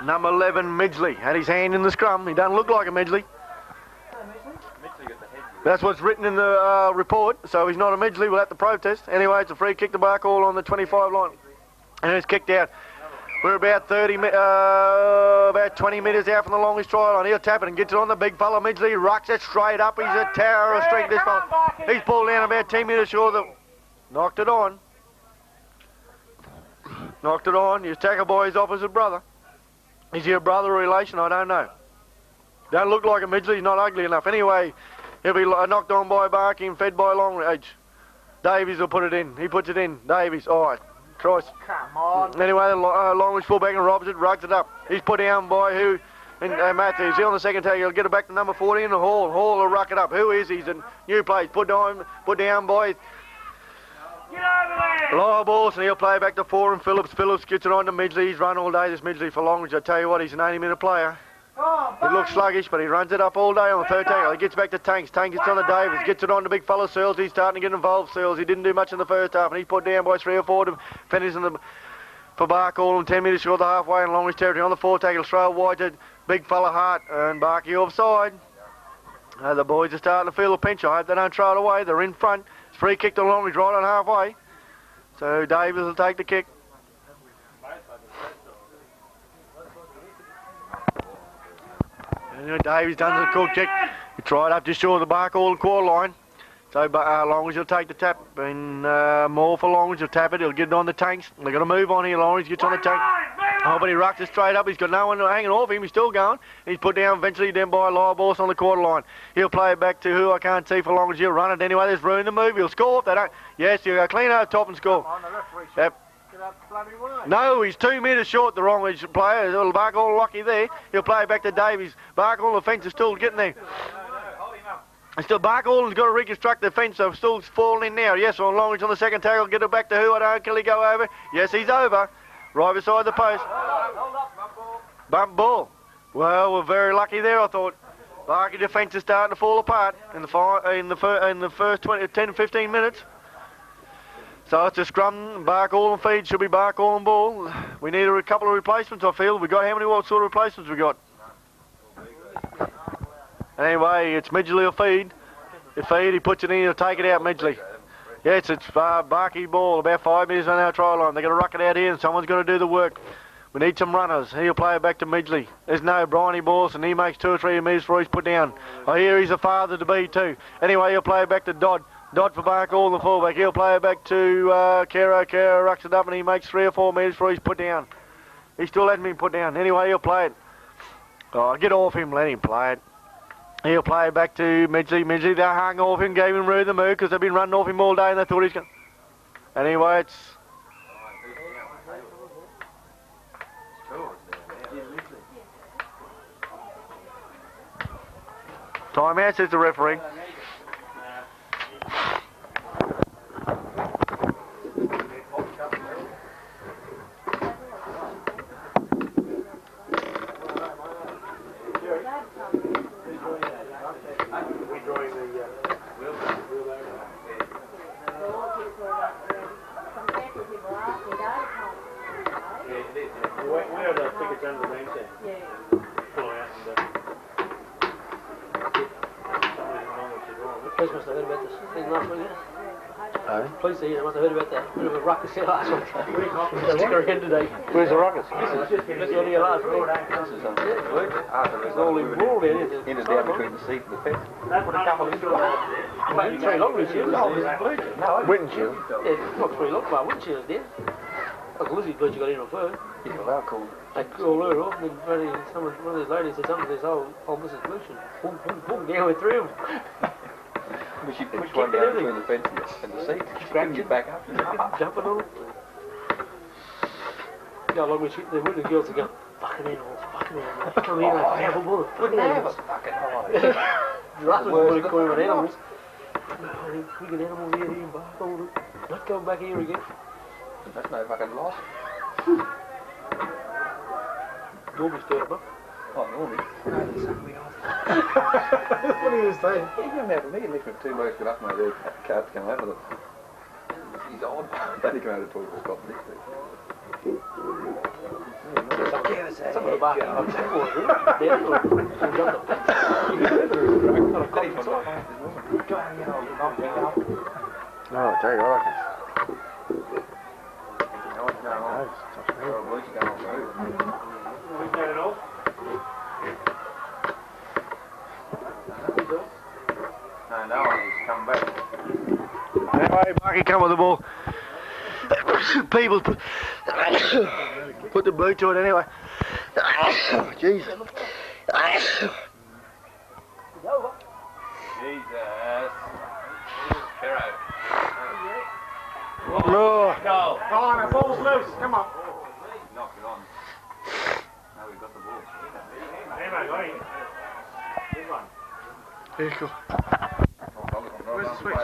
Number 11, Midgley, had his hand in the scrum. He doesn't look like a Midgley. That's what's written in the report, so he's not a Midgley. We'll have to protest. Anyway, it's a free kick to Barkall on the 25 line. And it's kicked out. We're about 20 metres out from the longest try line. He'll tap it and gets it on the big fella Midgley. Rucks it straight up. He's a tower of strength, this fella. He's pulled down about 10 metres short of the... Knocked it on. Knocked it on. His tackle by his opposite brother. Is he a brother or relation? I don't know. Don't look like a Midgley. He's not ugly enough. Anyway, he'll be knocked on by Barkey and fed by Longridge. Davies will put it in. He puts it in. Davies. All right. Christ. Come on. Anyway, the Longridge fullback and robs it, rugs it up. He's put down by who? And Matthews. He's on the second tag. He'll get it back to number 14 and Hall. Hall will ruck it up. Who is he? He's a new place. Put down by... Get over there. Lower balls, and he'll play back to 4 and Phillips. Phillips gets it on to Midgley. He's run all day, this Midgley, for Longridge. I tell you what, he's an 80-minute player. He looks sluggish, but he runs it up all day on the third tackle. He gets back to Tanks. Tanks gets on to Davis. Gets it on to big fella Searles. He's starting to get involved, Searles. He didn't do much in the first half, and he's put down by 3 or 4 defenders for Barkall, and 10 metres short of the halfway in Longridge territory. On the 4 tackle, throw wide to big fella Hart, and Barkey offside. The boys are starting to feel a pinch. I hope they don't throw it away. They're in front. It's free kick to Longridge right on halfway. So Davis will take the kick. And Davis done the cool kick. He tried up just short of the Barkall quarter line. So Longridge will take the tap. And more for Longridge. He'll tap it. He'll get it on the Tanks. They're going to move on here. Longridge gets on the tank. Oh, but he rucks it straight up. He's got no one hanging off him. He's still going. He's put down eventually down by Lyboss on the quarter line. He'll play it back to who I can't see for Longridge. He'll run it anyway. There's room to move. He'll score if they don't. Yes, he'll go clean over top and score. Yep. No, he's 2 metres short, the Longridge player. Barkall lucky there. He'll play it back to Davies. Barkall, the fence is still getting there. Still, Barkall has got to reconstruct the fence, so still falling in now. Yes, on Longridge on the second tackle. Get it back to who? I don't know. Can he go over? Yes, he's over. Right beside the post. Bump ball. Well, we're very lucky there, I thought. Barkey defence is starting to fall apart in the first 10-15 minutes. So it's a scrum, Barkall and feed. Should be Barkall and ball. We need a couple of replacements, I feel. We got how many what sort of replacements we got? Anyway, it's Midgley will feed. If feed, he puts it in, he'll take it out, Midgley. Yes, it's Barkey ball, about 5 metres on our try line. They're going to ruck it out here and someone's going to do the work. We need some runners. He'll play it back to Midgley. There's no Bryony balls and he makes 2 or 3 metres before he's put down. I hear he's a father to be too. Anyway, he'll play it back to Dodd. Dodd for Barkall, the fullback. He'll play it back to Kero. Kero rucks it up and he makes 3 or 4 metres before he's put down. He still hasn't been put down. Anyway, he'll play it. Oh, get off him, let him play it. He'll play it back to Midgley. Midgley, they hung off him, gave him room to move because they've been running off him all day and they thought he's going to... Anyway, it's... Time out, says the referee. must have heard about this thing last week, yeah? Oh. Police here must have heard about that bit of a ruckus here last week. Sticker again today. Where's the rockets? This is on here last week. It's all in wall there, isn't it? in and down between the seat and the fence. Put a couple of three Longridge shields. Oh, there's a bleacher. No, Windshield. yeah, not three lock bar windshields there. Like a lizzie bleacher got in on first. Yeah, well, they're cool. They call her off, and then one of these ladies said something to this old Mrs. Blution. Boom, boom, boom, down with three of them. We should push one down between the fence and the seat. Grab you back up. Jumping on them. Yeah, long as the women girls are going, fucking animals. Come here, mate, powerful bullet. Fucking animals. Fucking holiday. Russell's bullet calling on animals. We get animals here and bark on them. Not going back here again. That's no fucking loss. Normally stirred them up. Oh, normally. What are you saying? You don't have a meeting with 2 blokes got up, mate. Their car to come over them. He's odd. They didn't come over to talk to Scott next week. Some of the barking on the back water, down or jumped up. Oh, tell you what. No one has come back. Anyway, Barky come with the ball. People put the boot to it anyway. Jeez. Jesus. Hero. No. Go. Come on, the ball's loose. Come on. Knock it on. Now we've got the ball. Anyway, got it. Good one. Yeah, cool. Where's the switch?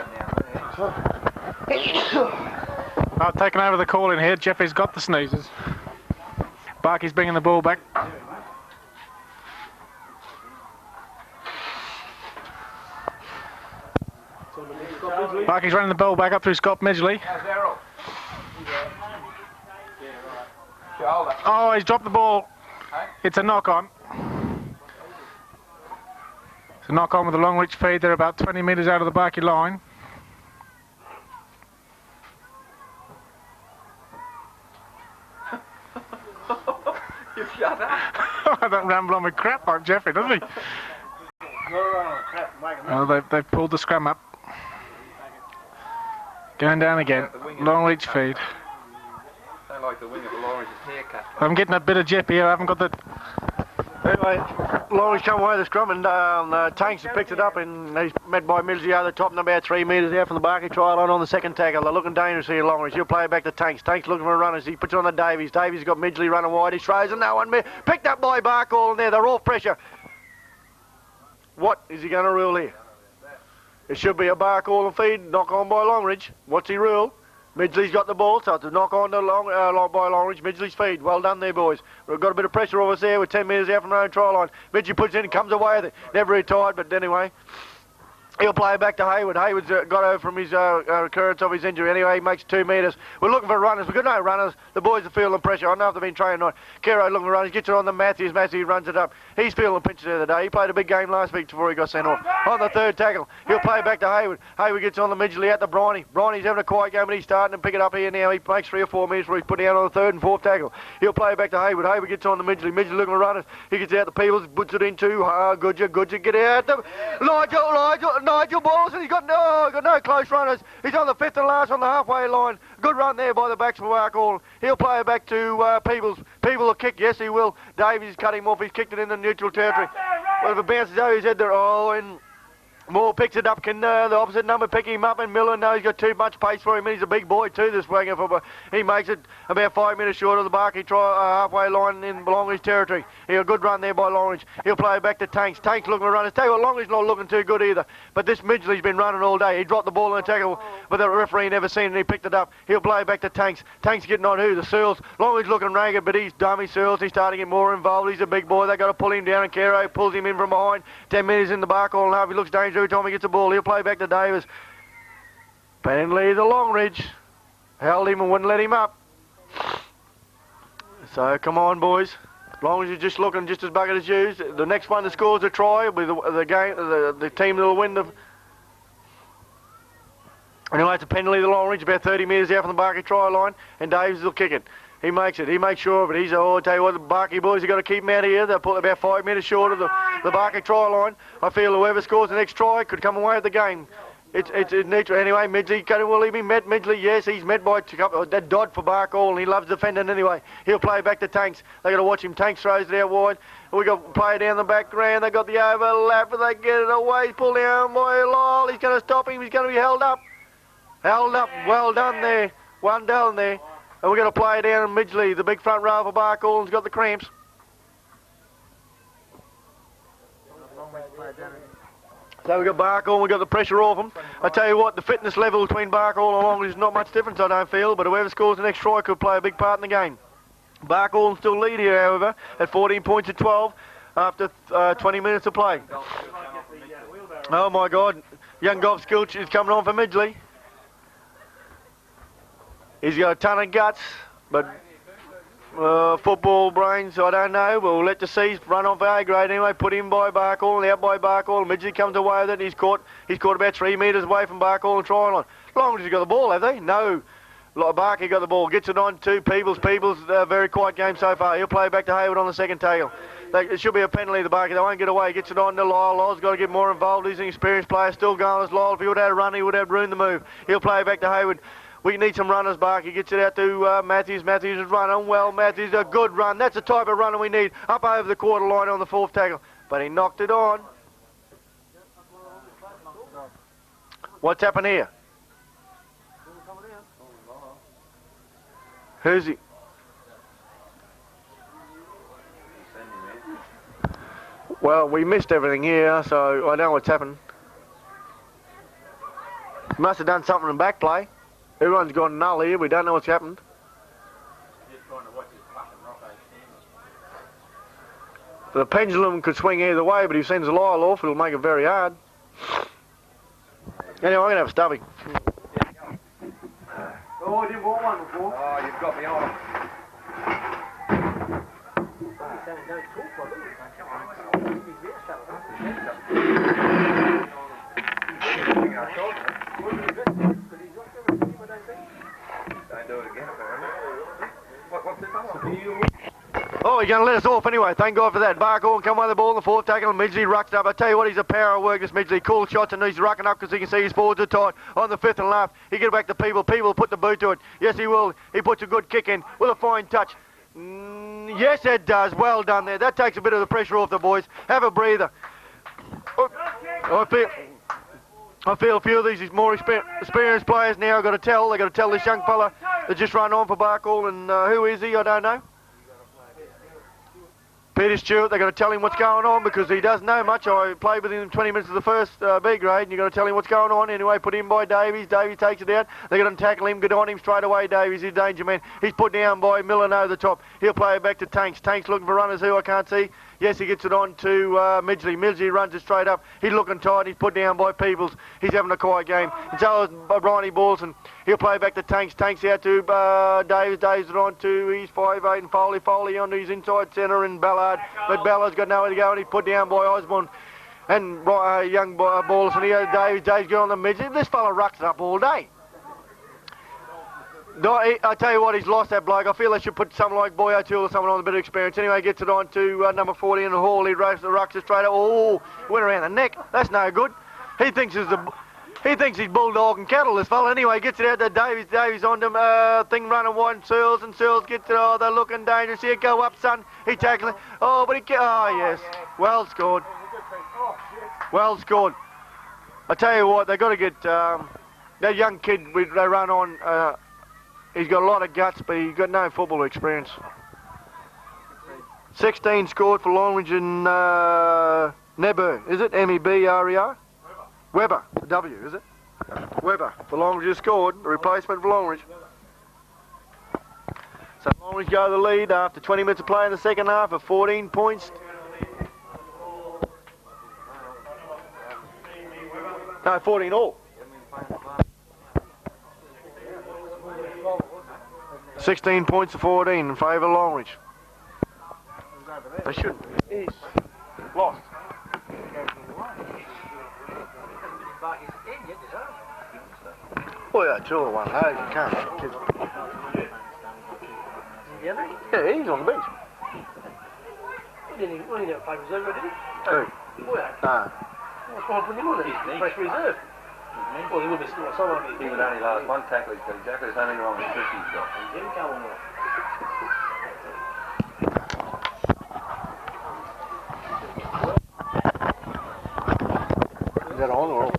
I've taken over the call in here. Jeffy's got the sneezes. Barky's bringing the ball back. Barky's running the ball back up through Scott Midgley. Oh, he's dropped the ball. It's a knock on. It's a knock on with the Longreach feed. They're about 20 metres out of the Barky line. You shut up. I don't ramble on with crap like Jeffrey, does he? Oh, they've pulled the scrum up. Going down again. Longreach feed. Don't like the wing of the Longridge's haircut. I'm getting a bit of Jeff here. I haven't got the... Anyway, Laurie's come away the scrum and Tanks has picked it up and he's met by Millsy over the top and about 3 metres out from the Barky try line on the second tackle. They're looking dangerous here, Longridge. He'll play it back to Tanks. Tanks looking for runners. He puts it on the Davies. Davies got Midgley running wide. He throws and no one picked up by Barkall in there. They're off pressure. What is he going to rule here? It should be a Barkall and feed. Knock on by Longridge. What's he rule? Midgley's got the ball, so it's a knock on to by Longridge. Midgley's feed. Well done there, boys. We've got a bit of pressure over us there. We're 10 metres out from our own try line. Midgley puts it in and comes away with it. Never retired, but anyway. He'll play it back to Hayward. Hayward's got over from his recurrence of his injury. Anyway, he makes 2 metres. We're looking for runners. We've got no runners. The boys are feeling pressure. I don't know if they've been trained or not. Kero looking for runners. Gets it on the Matthews. Matthews runs it up. He's feeling pinches the other day. He played a big game last week before he got sent off. On the third tackle, he'll play it back to Hayward. Hayward gets on the Midgley out to Briney. Briney's having a quiet game, but he's starting to pick it up here now. He makes 3 or 4 metres where he's putting out on the third and fourth tackle. He'll play it back to Hayward. Hayward gets on the Midgley. Midgley looking for runners. He gets out the Peebles, puts it into Goodger. Get out. Nigel Balls. He's got no close runners. He's on the 5th and last on the halfway line. Good run there by the backs for Barkall. He'll play it back to Peebles. Peebles will kick. Yes, he will. Davies cut him off. He's kicked it in the neutral territory. Well, if it bounces over his head there, and Moore picks it up. Can the opposite number pick him up? And Miller, no, he's got too much pace for him. And he's a big boy too, this wagon. He makes it about 5 minutes short of the Barky halfway line in Longridge territory. A good run there by Longridge. He'll play it back to Tanks. Tanks looking to run. Tell you what, Longridge's not looking too good either. But this Midgley's been running all day. He dropped the ball in the tackle, but the referee never seen it and he picked it up. He'll play it back to Tanks. Tanks getting on who? The Searles. Longridge looking ragged, but he's dummy Searles. He's starting to get more involved. He's a big boy. They got to pull him down and Kero pulls him in from behind. 10 minutes in the Barkall and half. He looks dangerous every time he gets the ball. He'll play back to Davis. Penley the Longridge held him and wouldn't let him up. So come on, boys. Longridge is just looking just as bucket as you. The next one that scores a try will be the team that'll win the Anyway, it's a penalty to Longreach, about 30 metres out from the Barkey try line, and Davies will kick it. He makes it. He makes sure of it. I tell you what, the Barkey boys have got to keep him out of here. They'll put about 5 metres short of the Barkey try line. I feel whoever scores the next try could come away with the game. It's neutral. Anyway, Midgley, will he be met? Midgley, yes, he's met by that Dodd for Barkall, and he loves defending anyway. He'll play back to Tanks. They got to watch him. Tanks throws it out wide. We got play down the background. They got the overlap, and they get it away. Pull down by Lyle. He's going to stop him. He's going to be held up. Held up. Well done there. One down there. And we're going to play down Midgley. The big front row for Barkall has got the cramps. So we've got Barkall, we've got the pressure off them. I tell you what, the fitness level between Barkall and Longridge is not much difference, I don't feel, but whoever scores the next try could play a big part in the game. Barkall still lead here, however, at 14 points to 12 after 20 minutes of play. Oh my God, young Gob Skilch is coming on for Midgley. He's got a ton of guts, but football brains, I don't know. We'll let the C's run off A grade anyway. Put in by Barkall and out by Barkall. Midgley comes away with it. He's caught about 3 metres away from Barkall and trying on. Longridge has got the ball, have they? No. Barkey got the ball. Gets it on to Peebles. Peebles, very quiet game so far. He'll play back to Hayward on the second tail. It should be a penalty to Barkey. They won't get away. Gets it on to Lyle. Lyle's got to get more involved. He's an experienced player. Still going as Lyle. If he would have had a run, he would have ruined the move. He'll play back to Hayward. We need some runners, Barkey. Gets it out to Matthews. Matthews is running well. Matthews, a good run. That's the type of runner we need. Up over the quarter line on the fourth tackle. But he knocked it on. What's happened here? Who's he? Well, we missed everything here, so I don't know what's happened. Must have done something in back play. Everyone's gone null here. We don't know what's happened. The pendulum could swing either way, but if he sends Lyle off, it'll make it very hard. Anyway, I'm going to have a stubby. Oh, I didn't want one before. Oh, you've got me on. Don't do it again, apparently. What's this one? Oh, he's going to let us off anyway. Thank God for that. Barkall come away the ball in the fourth tackle, and Midgley rucks up. I tell you what, he's a power of work, this Midgley. Cool shots, and he's rucking up because he can see his forwards are tight. On the fifth and last, he get back to People. People put the boot to it. Yes, he will. He puts a good kick in with a fine touch. Yes, it does. Well done there. That takes a bit of the pressure off the boys. Have a breather. I feel a few of these more experienced players now. They've got to tell this young fella that just run on for Barkall, and who is he? I don't know. Peter Stewart, they've got to tell him what's going on because he doesn't know much. I played with him 20 minutes of the first B grade, and you've got to tell him what's going on. Anyway, put in by Davies. Davies takes it out. They're going to tackle him, get on him straight away. Davies is a danger man. He's put down by Miller over the top. He'll play it back to Tanks. Tanks looking for runners who I can't see. Yes, he gets it on to Midgley. Midgley runs it straight up. He's looking tight. He's put down by Peebles. He's having a quiet game. And so is Bryony Ballson. He'll play back to Tanks. Tanks out to Davies. Davies it on to his 5'8" and Foley. Foley onto his inside centre and Ballard. But Ballard's got nowhere to go, and he's put down by Osborne. And young Ballson here. Davies got on the Midgley. This fella rucks it up all day. I tell you what, he's lost that bloke. I feel they should put someone like Boy O'Toole or someone on a bit of experience. Anyway, gets it on to number 40 in the Hall. He rucks it straight up. Oh, went around the neck. That's no good. He thinks he's bulldog and cattle, this fella. Anyway, gets it out to Davies. Davies on them. Thing running wide. Searles gets it. Oh, they're looking dangerous. Here, go up, son. He tackling. Oh, but oh, yes. Well scored. Well scored. I tell you what, they've got to get that young kid they run on. He's got a lot of guts, but he's got no football experience. 16 scored for Longridge and Neber, is it? M-E-B-R-E-R? Weber, the W, is it? Weber for Longridge has scored, the replacement for Longridge. So Longridge go to the lead after 20 minutes of play in the second half of 14 points. No, 14 all. 16 points to 14 in favour of Longridge. They shouldn't. He's lost. Boy, O'Toole one of those. You can't. Yeah, he's on the bench. He didn't play reserve, did he? Who? Boy, Nah. what's wrong with him on it? Fresh reserve. Well, he would be still someone. He would only last one tackle. He's got exactly the same wrong as Christie's got. Is that on or?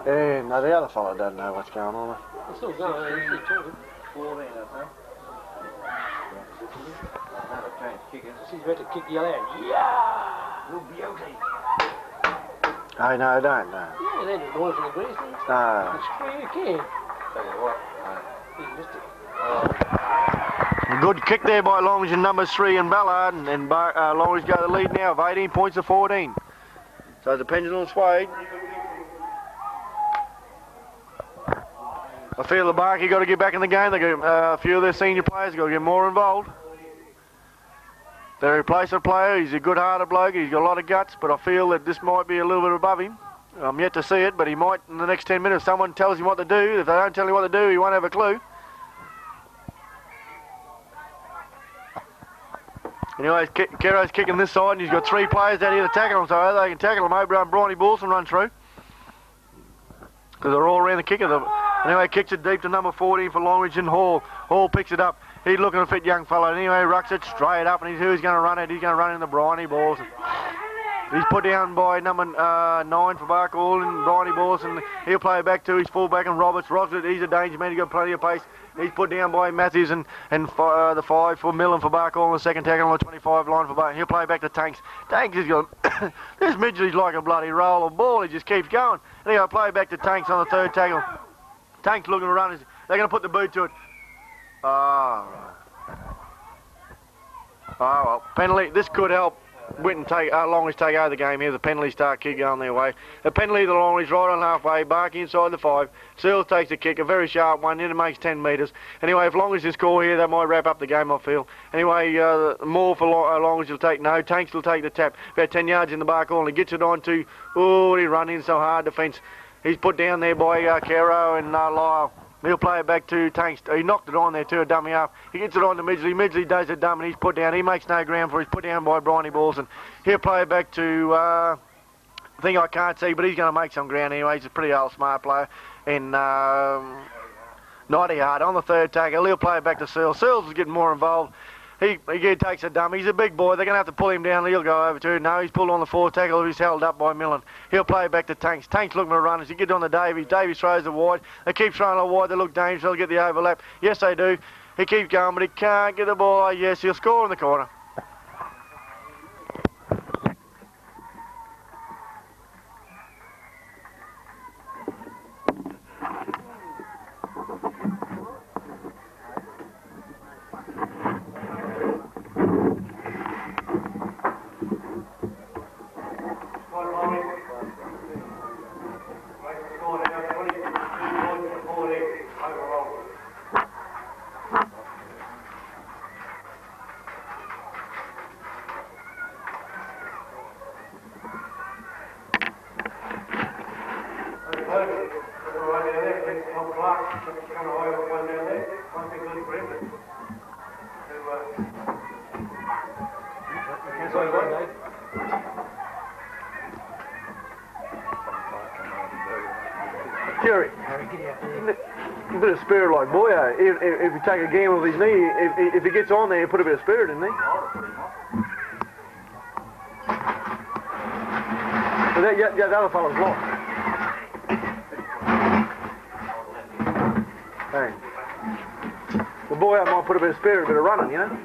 Yeah, no, the other fellow doesn't know what's going on. He's still going, he's still talking. 14, I think. Another change kicking. He's about to kick the other out. Yeah! Little beauty. Oh, no, don't, no. Yeah, they didn't noise from the grease. No. It's free, you can. Tell you what, He missed it. Good kick there by Longridge in numbers 3 and Ballard, and Longridge got the lead now of 18 points to 14. So the pendulum swayed. I feel the Barky got to get back in the game. They got a few of their senior players got to get more involved. They replace a player. He's a good-hearted bloke. He's got a lot of guts, but I feel that this might be a little bit above him. I'm yet to see it, but he might in the next 10 minutes. If someone tells him what to do. If they don't tell him what to do, he won't have a clue. Anyway, Kero's kicking this side, and he's got 3 players out here to tackle him, so they can tackle him. Over and Brawny Bulls and run through. Because they're all around the kicker. Anyway, kicks it deep to number 14 for Longridge, and Hall. Hall picks it up. He's looking a fit young fellow. Anyway, rucks it straight up, and who's going to run it? He's going to run in the Brawny Balls. He's put down by number 9 for Barkall and Brawny Balls, and he'll play back to his fullback and Roberts. He's a danger man. He's got plenty of pace. He's put down by Matthews and the 5 for Millen for Barkall and the second tackle on the 25 line for Barkall. He'll play back to Tanks. Tanks is going. This Midgley's like a bloody roller ball. He just keeps going. And he'll play back to Tanks on the third tackle. Tanks looking to run. They're going to put the boot to it. Oh well, penalty. This could help Longridge take over the game here. The penalty start kick going their way. The penalty to Longridge right on halfway, Barky inside the 5. Searles takes the kick, a very sharp one, and it makes 10 metres. Anyway, if Longridge can score here, that might wrap up the game, I feel. Anyway, more for Longridge will take no. Tanks will take the tap. About 10 yards in the Barkall, and he gets it on to, he run in so hard defence. He's put down there by Kero and Lyle. He'll play it back to Tanks. He knocked it on there too, a dummy half. He gets it on to Midgley. Midgley does a dumb and he's put down. He makes no ground for it. He's put down by Brawny Balls, and he'll play it back to, I think I can't see, but he's going to make some ground anyway. He's a pretty old smart player. And 90 yard on the third tackle. He'll play it back to Searles. Searles is getting more involved. He takes a dummy. He's a big boy. They're going to have to pull him down. He'll go over to it. No, he's pulled on the 4th tackle. He's held up by Millen. He'll play it back to Tanks. Tanks looking to run as he gets on to Davies. Davies throws it wide. They keep throwing it wide. They look dangerous. They'll get the overlap. Yes, they do. He keeps going, but he can't get the ball. Oh, yes, he'll score in the corner. Jerry, a bit of spirit like Boyer. If you take a gamble with his knee, if he gets on there, you put a bit of spirit in there. But the other fellow's lost. Hey. The Boyer might put a bit of spirit, a bit of running, you know.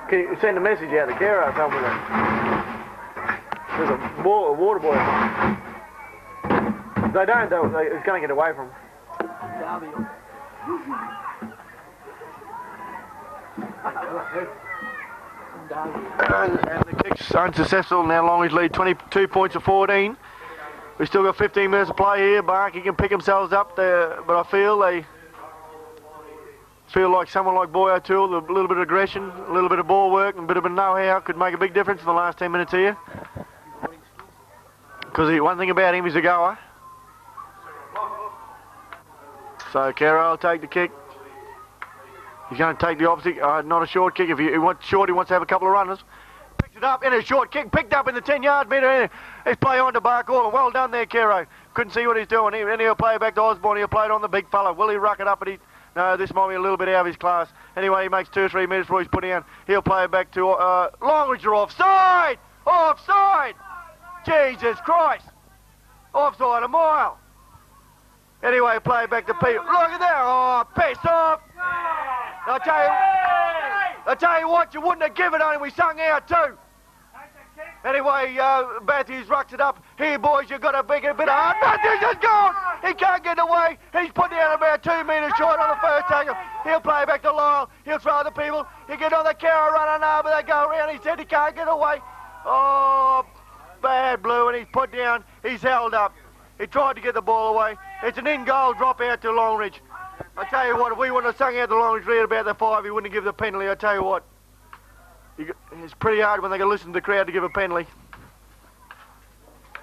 Can you send a message out to Kero or something with that? There's a water boy. If they don't, though, it's going to get away from them. And the kick's unsuccessful. Now Longridge lead 22 points to 14. We've still got 15 minutes to play here. Barky can pick themselves up there, but I feel like someone like Boy O'Toole, a little bit of aggression, a little bit of ball work, and a bit of a know-how could make a big difference in the last 10 minutes here. Because one thing about him, he's a goer. So Caro will take the kick. He's going to take the opposite, not a short kick. If he wants short, he wants to have a couple of runners. Picks it up in a short kick, picked up in the 10-yard metre. He's play on to Barcall. Well done there, Caro. Couldn't see what he's doing. And he'll play it back to Osborne. He'll play it on the big fella. Will he ruck it up? No, this might be a little bit out of his class. Anyway, he makes 2 or 3 metres before he's put down. He'll play it back to Longridge. Offside! Offside! Jesus Christ! Offside a mile. Anyway, play it back to Pete. Look at that! Oh, piss off! I tell you what, you wouldn't have given on him. We sung out too. Anyway, Matthews rucks it up. Here, boys, you've got to make it a bit hard. Matthews is gone! He can't get away. He's put down about 2 metres short on the first tackle. He'll play back to Lyle. He'll throw the people. He'll get on the Caro running over. They go around. He said he can't get away. Oh, bad blue, and he's put down. He's held up. He tried to get the ball away. It's an in-goal drop out to Longridge. I tell you what, if we wouldn't have sung out the Longridge lead about the 5, he wouldn't have given the penalty. I tell you what, it's pretty hard when they can listen to the crowd to give a penalty.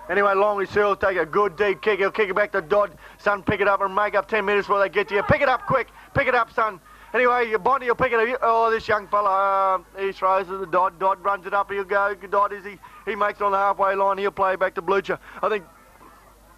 Anyway, Longridge will take a good deep kick. He'll kick it back to Dodd. Son, pick it up and make up 10 minutes before they get to you. Pick it up quick. Pick it up, son. Anyway, Bondi will pick it up. Oh, this young fella, he throws it to Dodd. Dodd runs it up. He'll go. Dodd, he makes it on the halfway line. He'll play back to Blucher. I think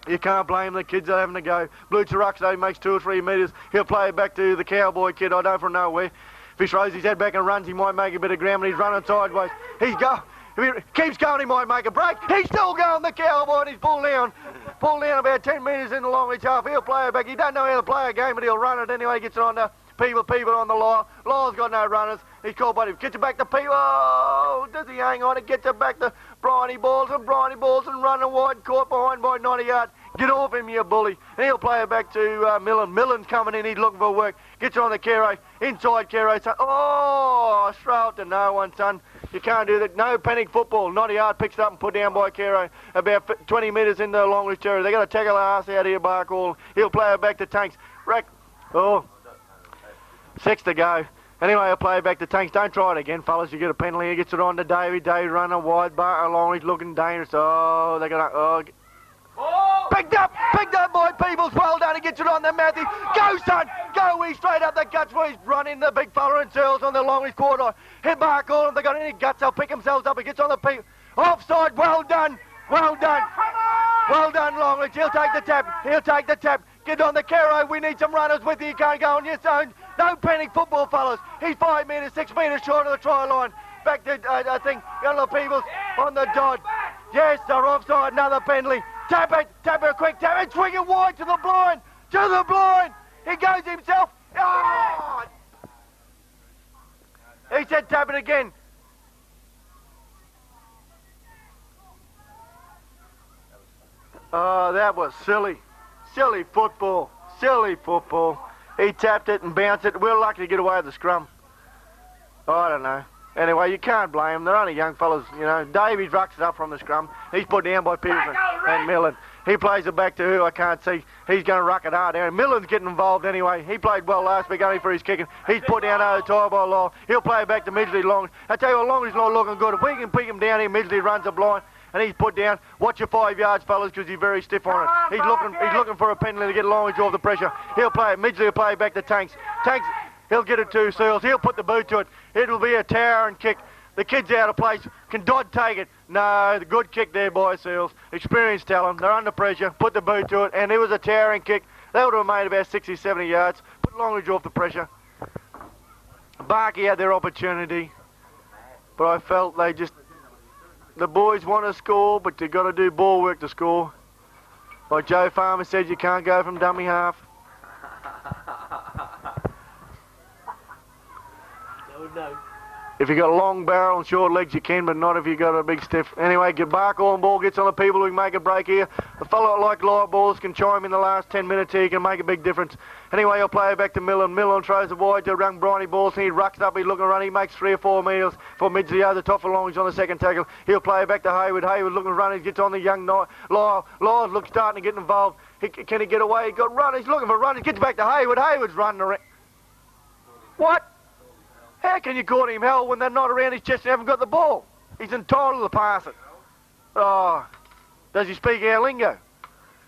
you can't blame the kids that are having to go. Blucher rucks though, he makes 2 or 3 metres. He'll play it back to the cowboy kid, I don't from nowhere. If he throws his head back and runs, he might make a bit of ground, but he's running sideways. If he keeps going, he might make a break. He's still going, the cowboy, and he's pulled down about 10 metres in the Longreach half. He'll play it back. He doesn't know how to play a game, but he'll run it anyway. He gets it on to people on the Lyle. Lyle's got no runners. He's called by him. Gets it back to people. Oh, does he hang on? It gets it back to Bryony Balls and running wide, caught behind by 90 yards. Get off him, you bully. And he'll play it back to Millen. Millen's coming in. He's looking for work. Gets it on the Caro. Inside Caro. Oh, throw it to no one, son. You can't do that. No panic football. 90 yard picks it up and put down by Caro. About 20 metres into the Longreach territory. They got to tackle the arse out here, Barcall. He'll play it back to Tanks. Oh, 6 to go. Anyway, I'll play it back to Tanks. Don't try it again, fellas. You get a penalty. He gets it on to Davey. Davey running wide. Longreach looking dangerous. Oh, they're going to... Picked up by Peebles. Well done. He gets it on to Matthew. Go, son. Go. He's straight up the guts where he's running the big fella and Searles on the Longreach quarter. Hit Barcall. If they got any guts, they'll pick themselves up. He gets on the people. Offside. Well done. Well done. Well done, Longreach. He'll take the tap. Get on the Caro. We need some runners with you. You can't go on your own. No panic football, fellas. He's 5 metres, 6 metres short of the try line. Back to, I think, Gunnar Peebles on the Dodd. Yes, they're offside. Another penalty. Tap it, quick tap it. Swing it wide to the blind. He goes himself. Oh! He said tap it again. Oh, that was silly. Silly football. He tapped it and bounced it. We're lucky to get away with the scrum. I don't know. Anyway, you can't blame them. They're only young fellas, you know. Davies rucks it up from the scrum. He's put down by Peterson and Millen. He plays it back to who I can't see. He's going to ruck it hard there. Millen's getting involved anyway. He played well last week only for his kicking. He's put down over the tie by Law. He'll play it back to Midgley Long. I tell you what, Longridge's not looking good. If we can pick him down here, Midgley runs a blind. And he's put down. Watch your 5 yards, fellas, because he's very stiff on it. He's looking for a penalty to get Longridge off the pressure. He'll play it. Midgley will play it back to Tanks. Tanks, he'll get it to Searles. He'll put the boot to it. It'll be a towering kick. The kid's out of place. Can Dodd take it? No, the good kick there by Searles. Experience tell them. They're under pressure. Put the boot to it. And it was a towering kick. They would have made about 60, 70 yards. Put Longridge off the pressure. Barkey had their opportunity. But I felt the boys want to score, but they've got to do ball work to score. Like Joe Farmer said, you can't go from dummy half. No. If you got a long barrel and short legs, you can, but not if you got a big stiff. Anyway, get Barcall on ball, gets on the people who can make a break here. A fellow like light balls can chime in the last 10 minutes here, can make a big difference. Anyway, I'll play it back to Millen. Millen throws it wide to young Bryony Balls, and he rucks up, he's looking to run, he makes 3 or 4 metres for Midgley over the top for Longridge on the second tackle. He'll play it back to Hayward. Hayward looking to run, he gets on the young Lyle. Lyle's looks starting to get involved. Can he get away? He got run, he's looking for a run, he gets back to Hayward. Hayward's running around. What? How can you call him hell when they're not around his chest and haven't got the ball? He's entitled to pass it. Oh, Does he speak our lingo?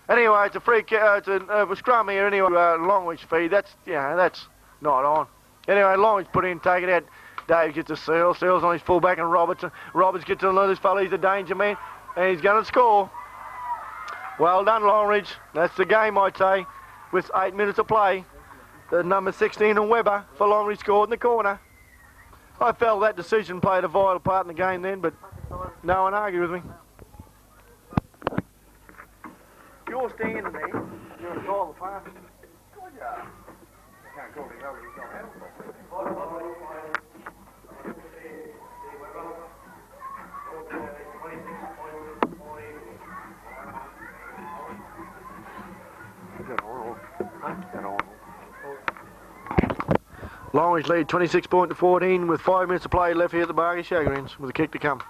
Anyway, it's a free kick. It's a scrum here anyway. Longreach feed. That's not on. Anyway, Longreach put in, take it out. Dave gets a seal. Seal's on his fullback, and Roberts gets to this fella. He's a danger man, and he's going to score. Well done, Longridge. That's the game, I'd say, with 8 minutes to play. The number 16 and Webber for Longridge scored in the corner. I felt that decision played a vital part in the game then, but no one argued with me. You're standing there. You're a goal apart. Longreach lead 26-14 with 5 minutes to play left here at the Bargy Showgrounds with a kick to come.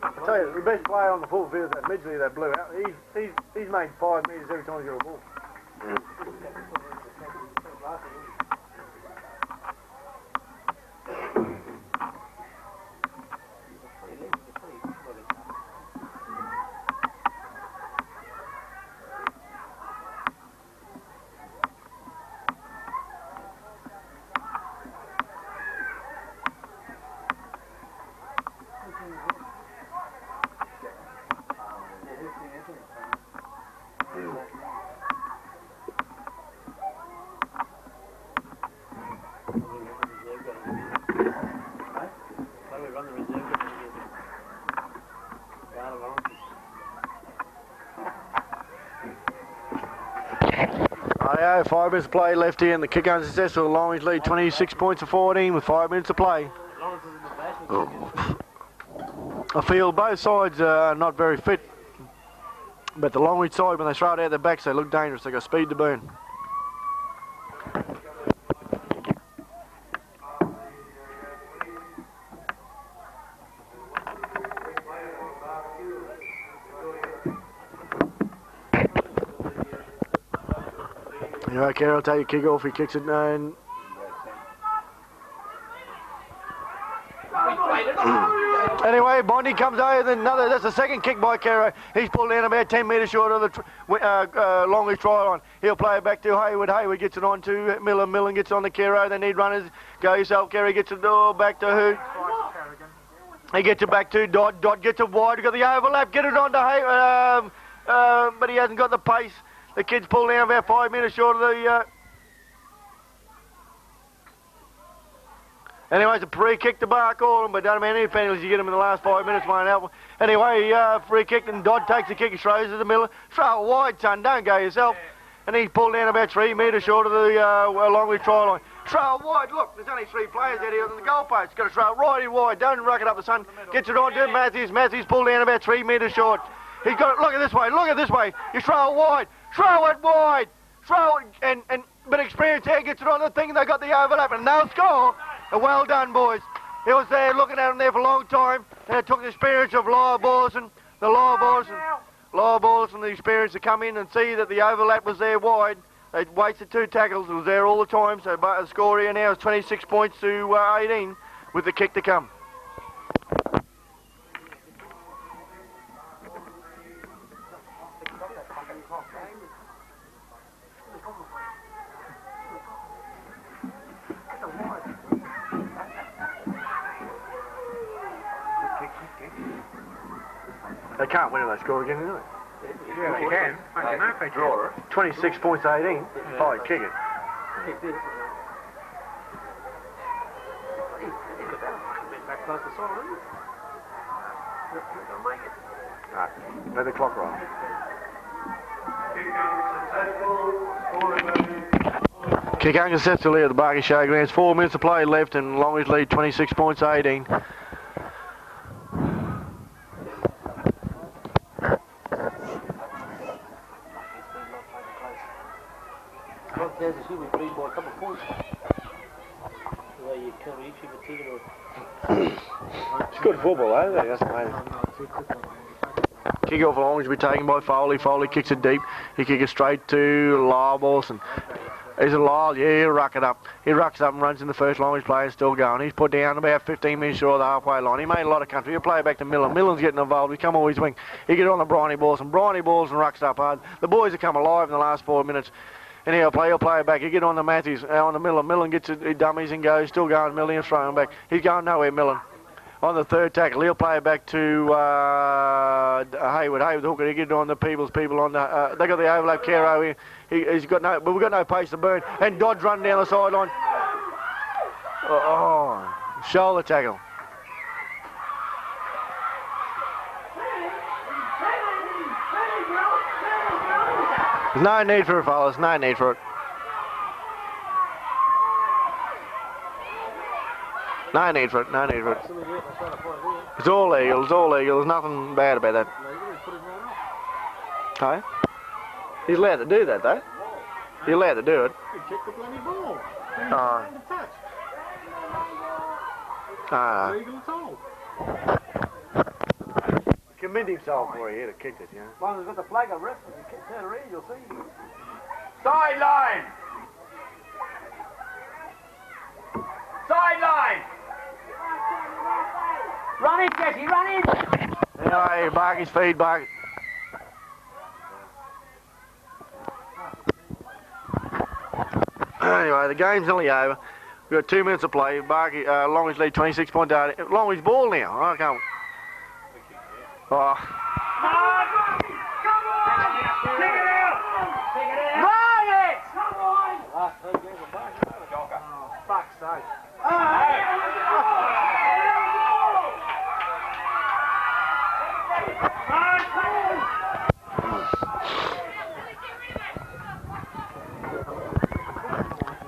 I tell you, the best player on the full field is that Midgley that blew out. He's made 5 metres every time he's got a ball. Rightio, 5 minutes to play left here, and the kick unsuccessful. Longreach lead 26 points to 14 with 5 minutes to play. I feel both sides are not very fit, but the Longreach side, when they throw it out their backs, they look dangerous. They got speed to burn. Alright, Carroll, take your kick off. He kicks it and anyway, Bondi comes over. Then that's the second kick by Carroll. He's pulled down about 10 metres short of the Longreach try line. He'll play it back to Hayward. Hayward gets it on to Miller. Miller gets on to Carroll. They need runners. Go yourself, Carroll. Gets it back to who? He gets it back to Dodd. Dodd gets it wide. Got the overlap. Get it on to Hayward. But he hasn't got the pace. The kid's pulled down about 5 minutes short of the... Anyway, it's a free kick to Bark Autumn, but don't mean any penalties you get him in the last 5 minutes, won't help. Anyway, free kick, and Dodd takes the kick and throws it to Miller. Throw it wide, son, don't go yourself. And he's pulled down about 3 metres short of the Longreach try line. Throw it wide, look, there's only 3 players out here on the goalpost. Got to throw it right in wide, don't ruck it up the sun. Gets it on to Matthews. Matthews pulled down about 3 metres short. He's got it, look at this way. You throw it wide. Throw it wide. Throw it, and but experience here gets it on the thing, and they got the overlap, and they'll score. Well done, boys. It was there, looking at them there for a long time, and it took the experience of lower balls and the experience to come in and see that the overlap was there wide. They wasted 2 tackles. It was there all the time, so the score here now is 26 points to 18 with the kick to come. They can't win if they score again, do they? Yeah, they can. I can know if they draw. 26 points 18. Yeah. Oh, kick it. Kick this. Back close to Sol, isn't it? They'll make it. Alright, let the clock roll. Kick unsuccessful here at the Bargy Showgrounds. 4 minutes to play left, and Longreach lead 26 points 18. Kansas City, we beat by a couple of points. you can't reach him particularly. It's good football, though. That's amazing. Kick off Longridge will be taken by Foley. Foley kicks it deep. He kicks it straight to Lyle. He's a Lyle, yeah, he'll ruck it up. He rucks up and runs in the first Longridge player, still going. He's put down about 15 minutes short of the halfway line. He made a lot of country. He'll play it back to Millen. Millen's getting involved. He come all his wing. He get on the Bryony balls and rucks up hard. The boys have come alive in the last 4 minutes. And he'll play it back. He get on the Matthews, on the Millen. Millen gets it, he dummies and goes, still going. Millen, he'll throw him back. He's going nowhere, Millen. On the third tackle, he'll play it back to Hayward. Hayward hooker, he get it on the people on the. They got the overlap. Caro here. He's got no, but we've got no pace to burn. And Dodge running down the sideline. Shoulder tackle. There's no need for it, fellas. No need for it. No need for it. No need for it. It's all legal. It's all legal. There's nothing bad about that. Hey? He's allowed to do that, though. He's allowed to do it. He kicked the bloody ball. Legal at all. Commit himself for you to kick it, you know. As long as he's got the flag of ref, if you turn around, you'll see. Sideline! Sideline! Run in, Jesse, run in! Anyway, Barky's feed, Barky. Anyway, the game's nearly over. We've got 2 minutes to play. Barky, Longridge lead 26 points out. Longridge ball now. I can't. Oh.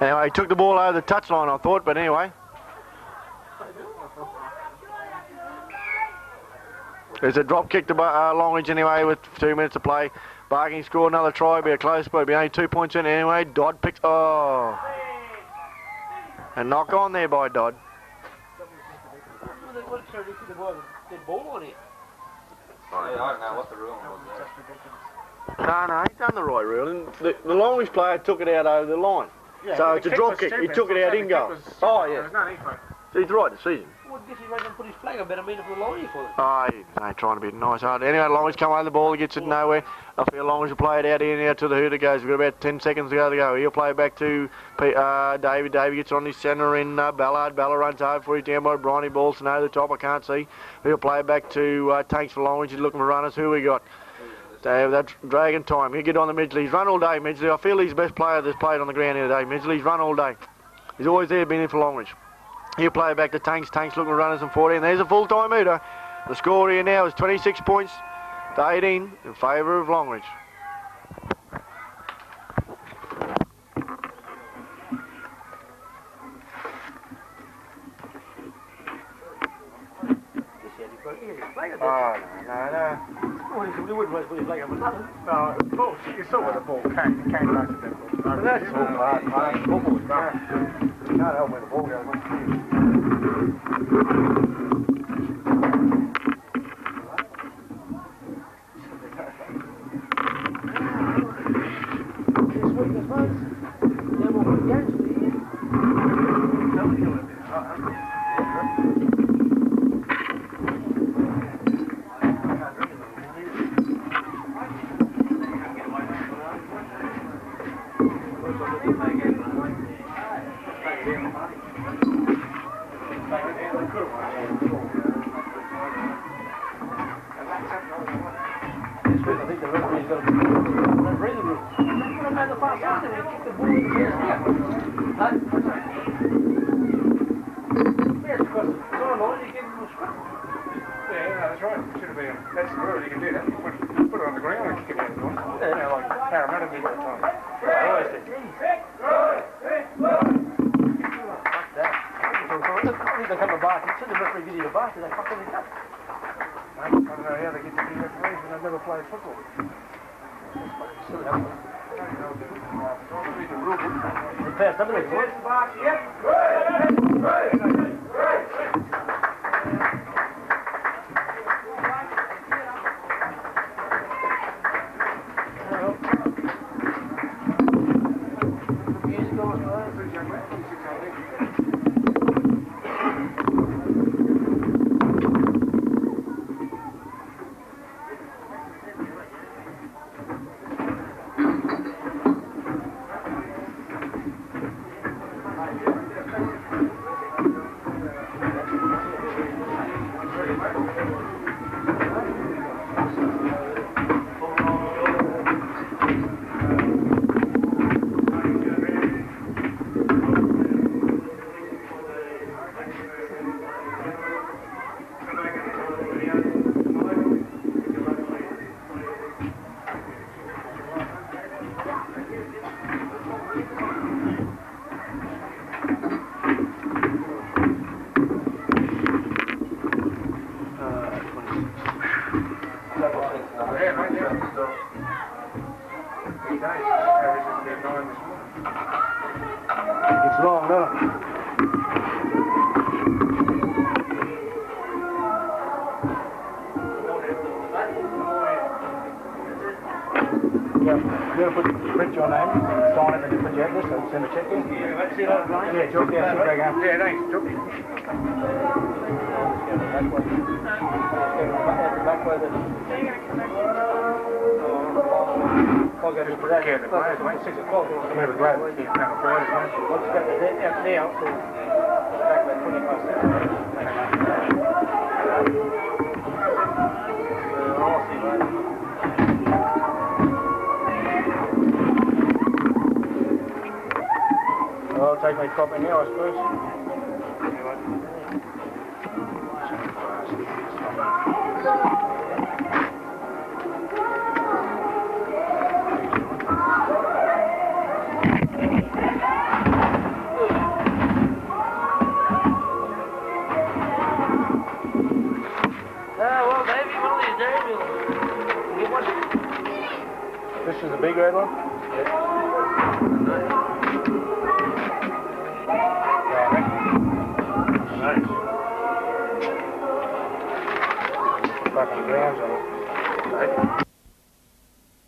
Anyway, he took the ball over the touchline, I thought, but anyway. There's a drop kick to Longridge anyway with 2 minutes to play. Barking scored another try, it'll be a close, but it'll be only 2 points in anyway. Dodd picks, A knock on there by Dodd. I don't know what the rule was there. No, he's done the right rule. And the Longridge player took it out over the line. Yeah, so it's a drop kick. He took it out in goal. Oh, yeah. There's no need for it. So he's the right decision. Well, I guess he made him put his flag. I better meet him for the line for them. Oh, he's trying to be nice hard. Anyway, Longridge come over the ball, he gets it nowhere. I feel Longridge will play it out here and out to the Hooter goes. We've got about 10 seconds to go. He'll play it back to David. David gets on his centre in Ballard. Ballard runs hard for his down by Bryony balls to know the top. I can't see. He'll play it back to Tanks for Longridge. He's looking for runners. Who we got? Dave, that's dragon time. He'll get on the Midgley. He's run all day, Midgley. I feel he's the best player that's played on the ground here today. Midgley, he's run all day. He's always there, been in for Longridge. He'll play it back to Tanks. Tanks looking for runners and 14. There's a full-time Hooter. The score here now is 26 points to 18 in favour of Longridge. Oh, no. Well, he wouldn't put his flag up for nothing. No, of course, you saw where the ball came. It came back to that ball. But that's all part of football. You can't help where the ball goes. That's the rule, you can do that. You put it on the ground and kick it out the door. Yeah, like Parramatta did that time. I always did. Fuck that. I think they come to Barton. Send the referee video to Barton, they fuck everything up. I don't know how they get to be referees when they've never played football. The pass, haven't they? It's long, doesn't it? Yeah, you're going to print your name, sign it, and you put your address, and send a check in. Yeah, Joe, yeah, sit back down. Yeah, thanks, Joe. I'll go to the Yeah, the glass, mate, 6 o'clock. I'm going to grab it. Once you got the debt out now, so back about 20 past 7. I'll see you later. I'll take my copy now, I suppose. Well, maybe one of these days we'll get one. This is the big red one? Nice. Fucking grams on it.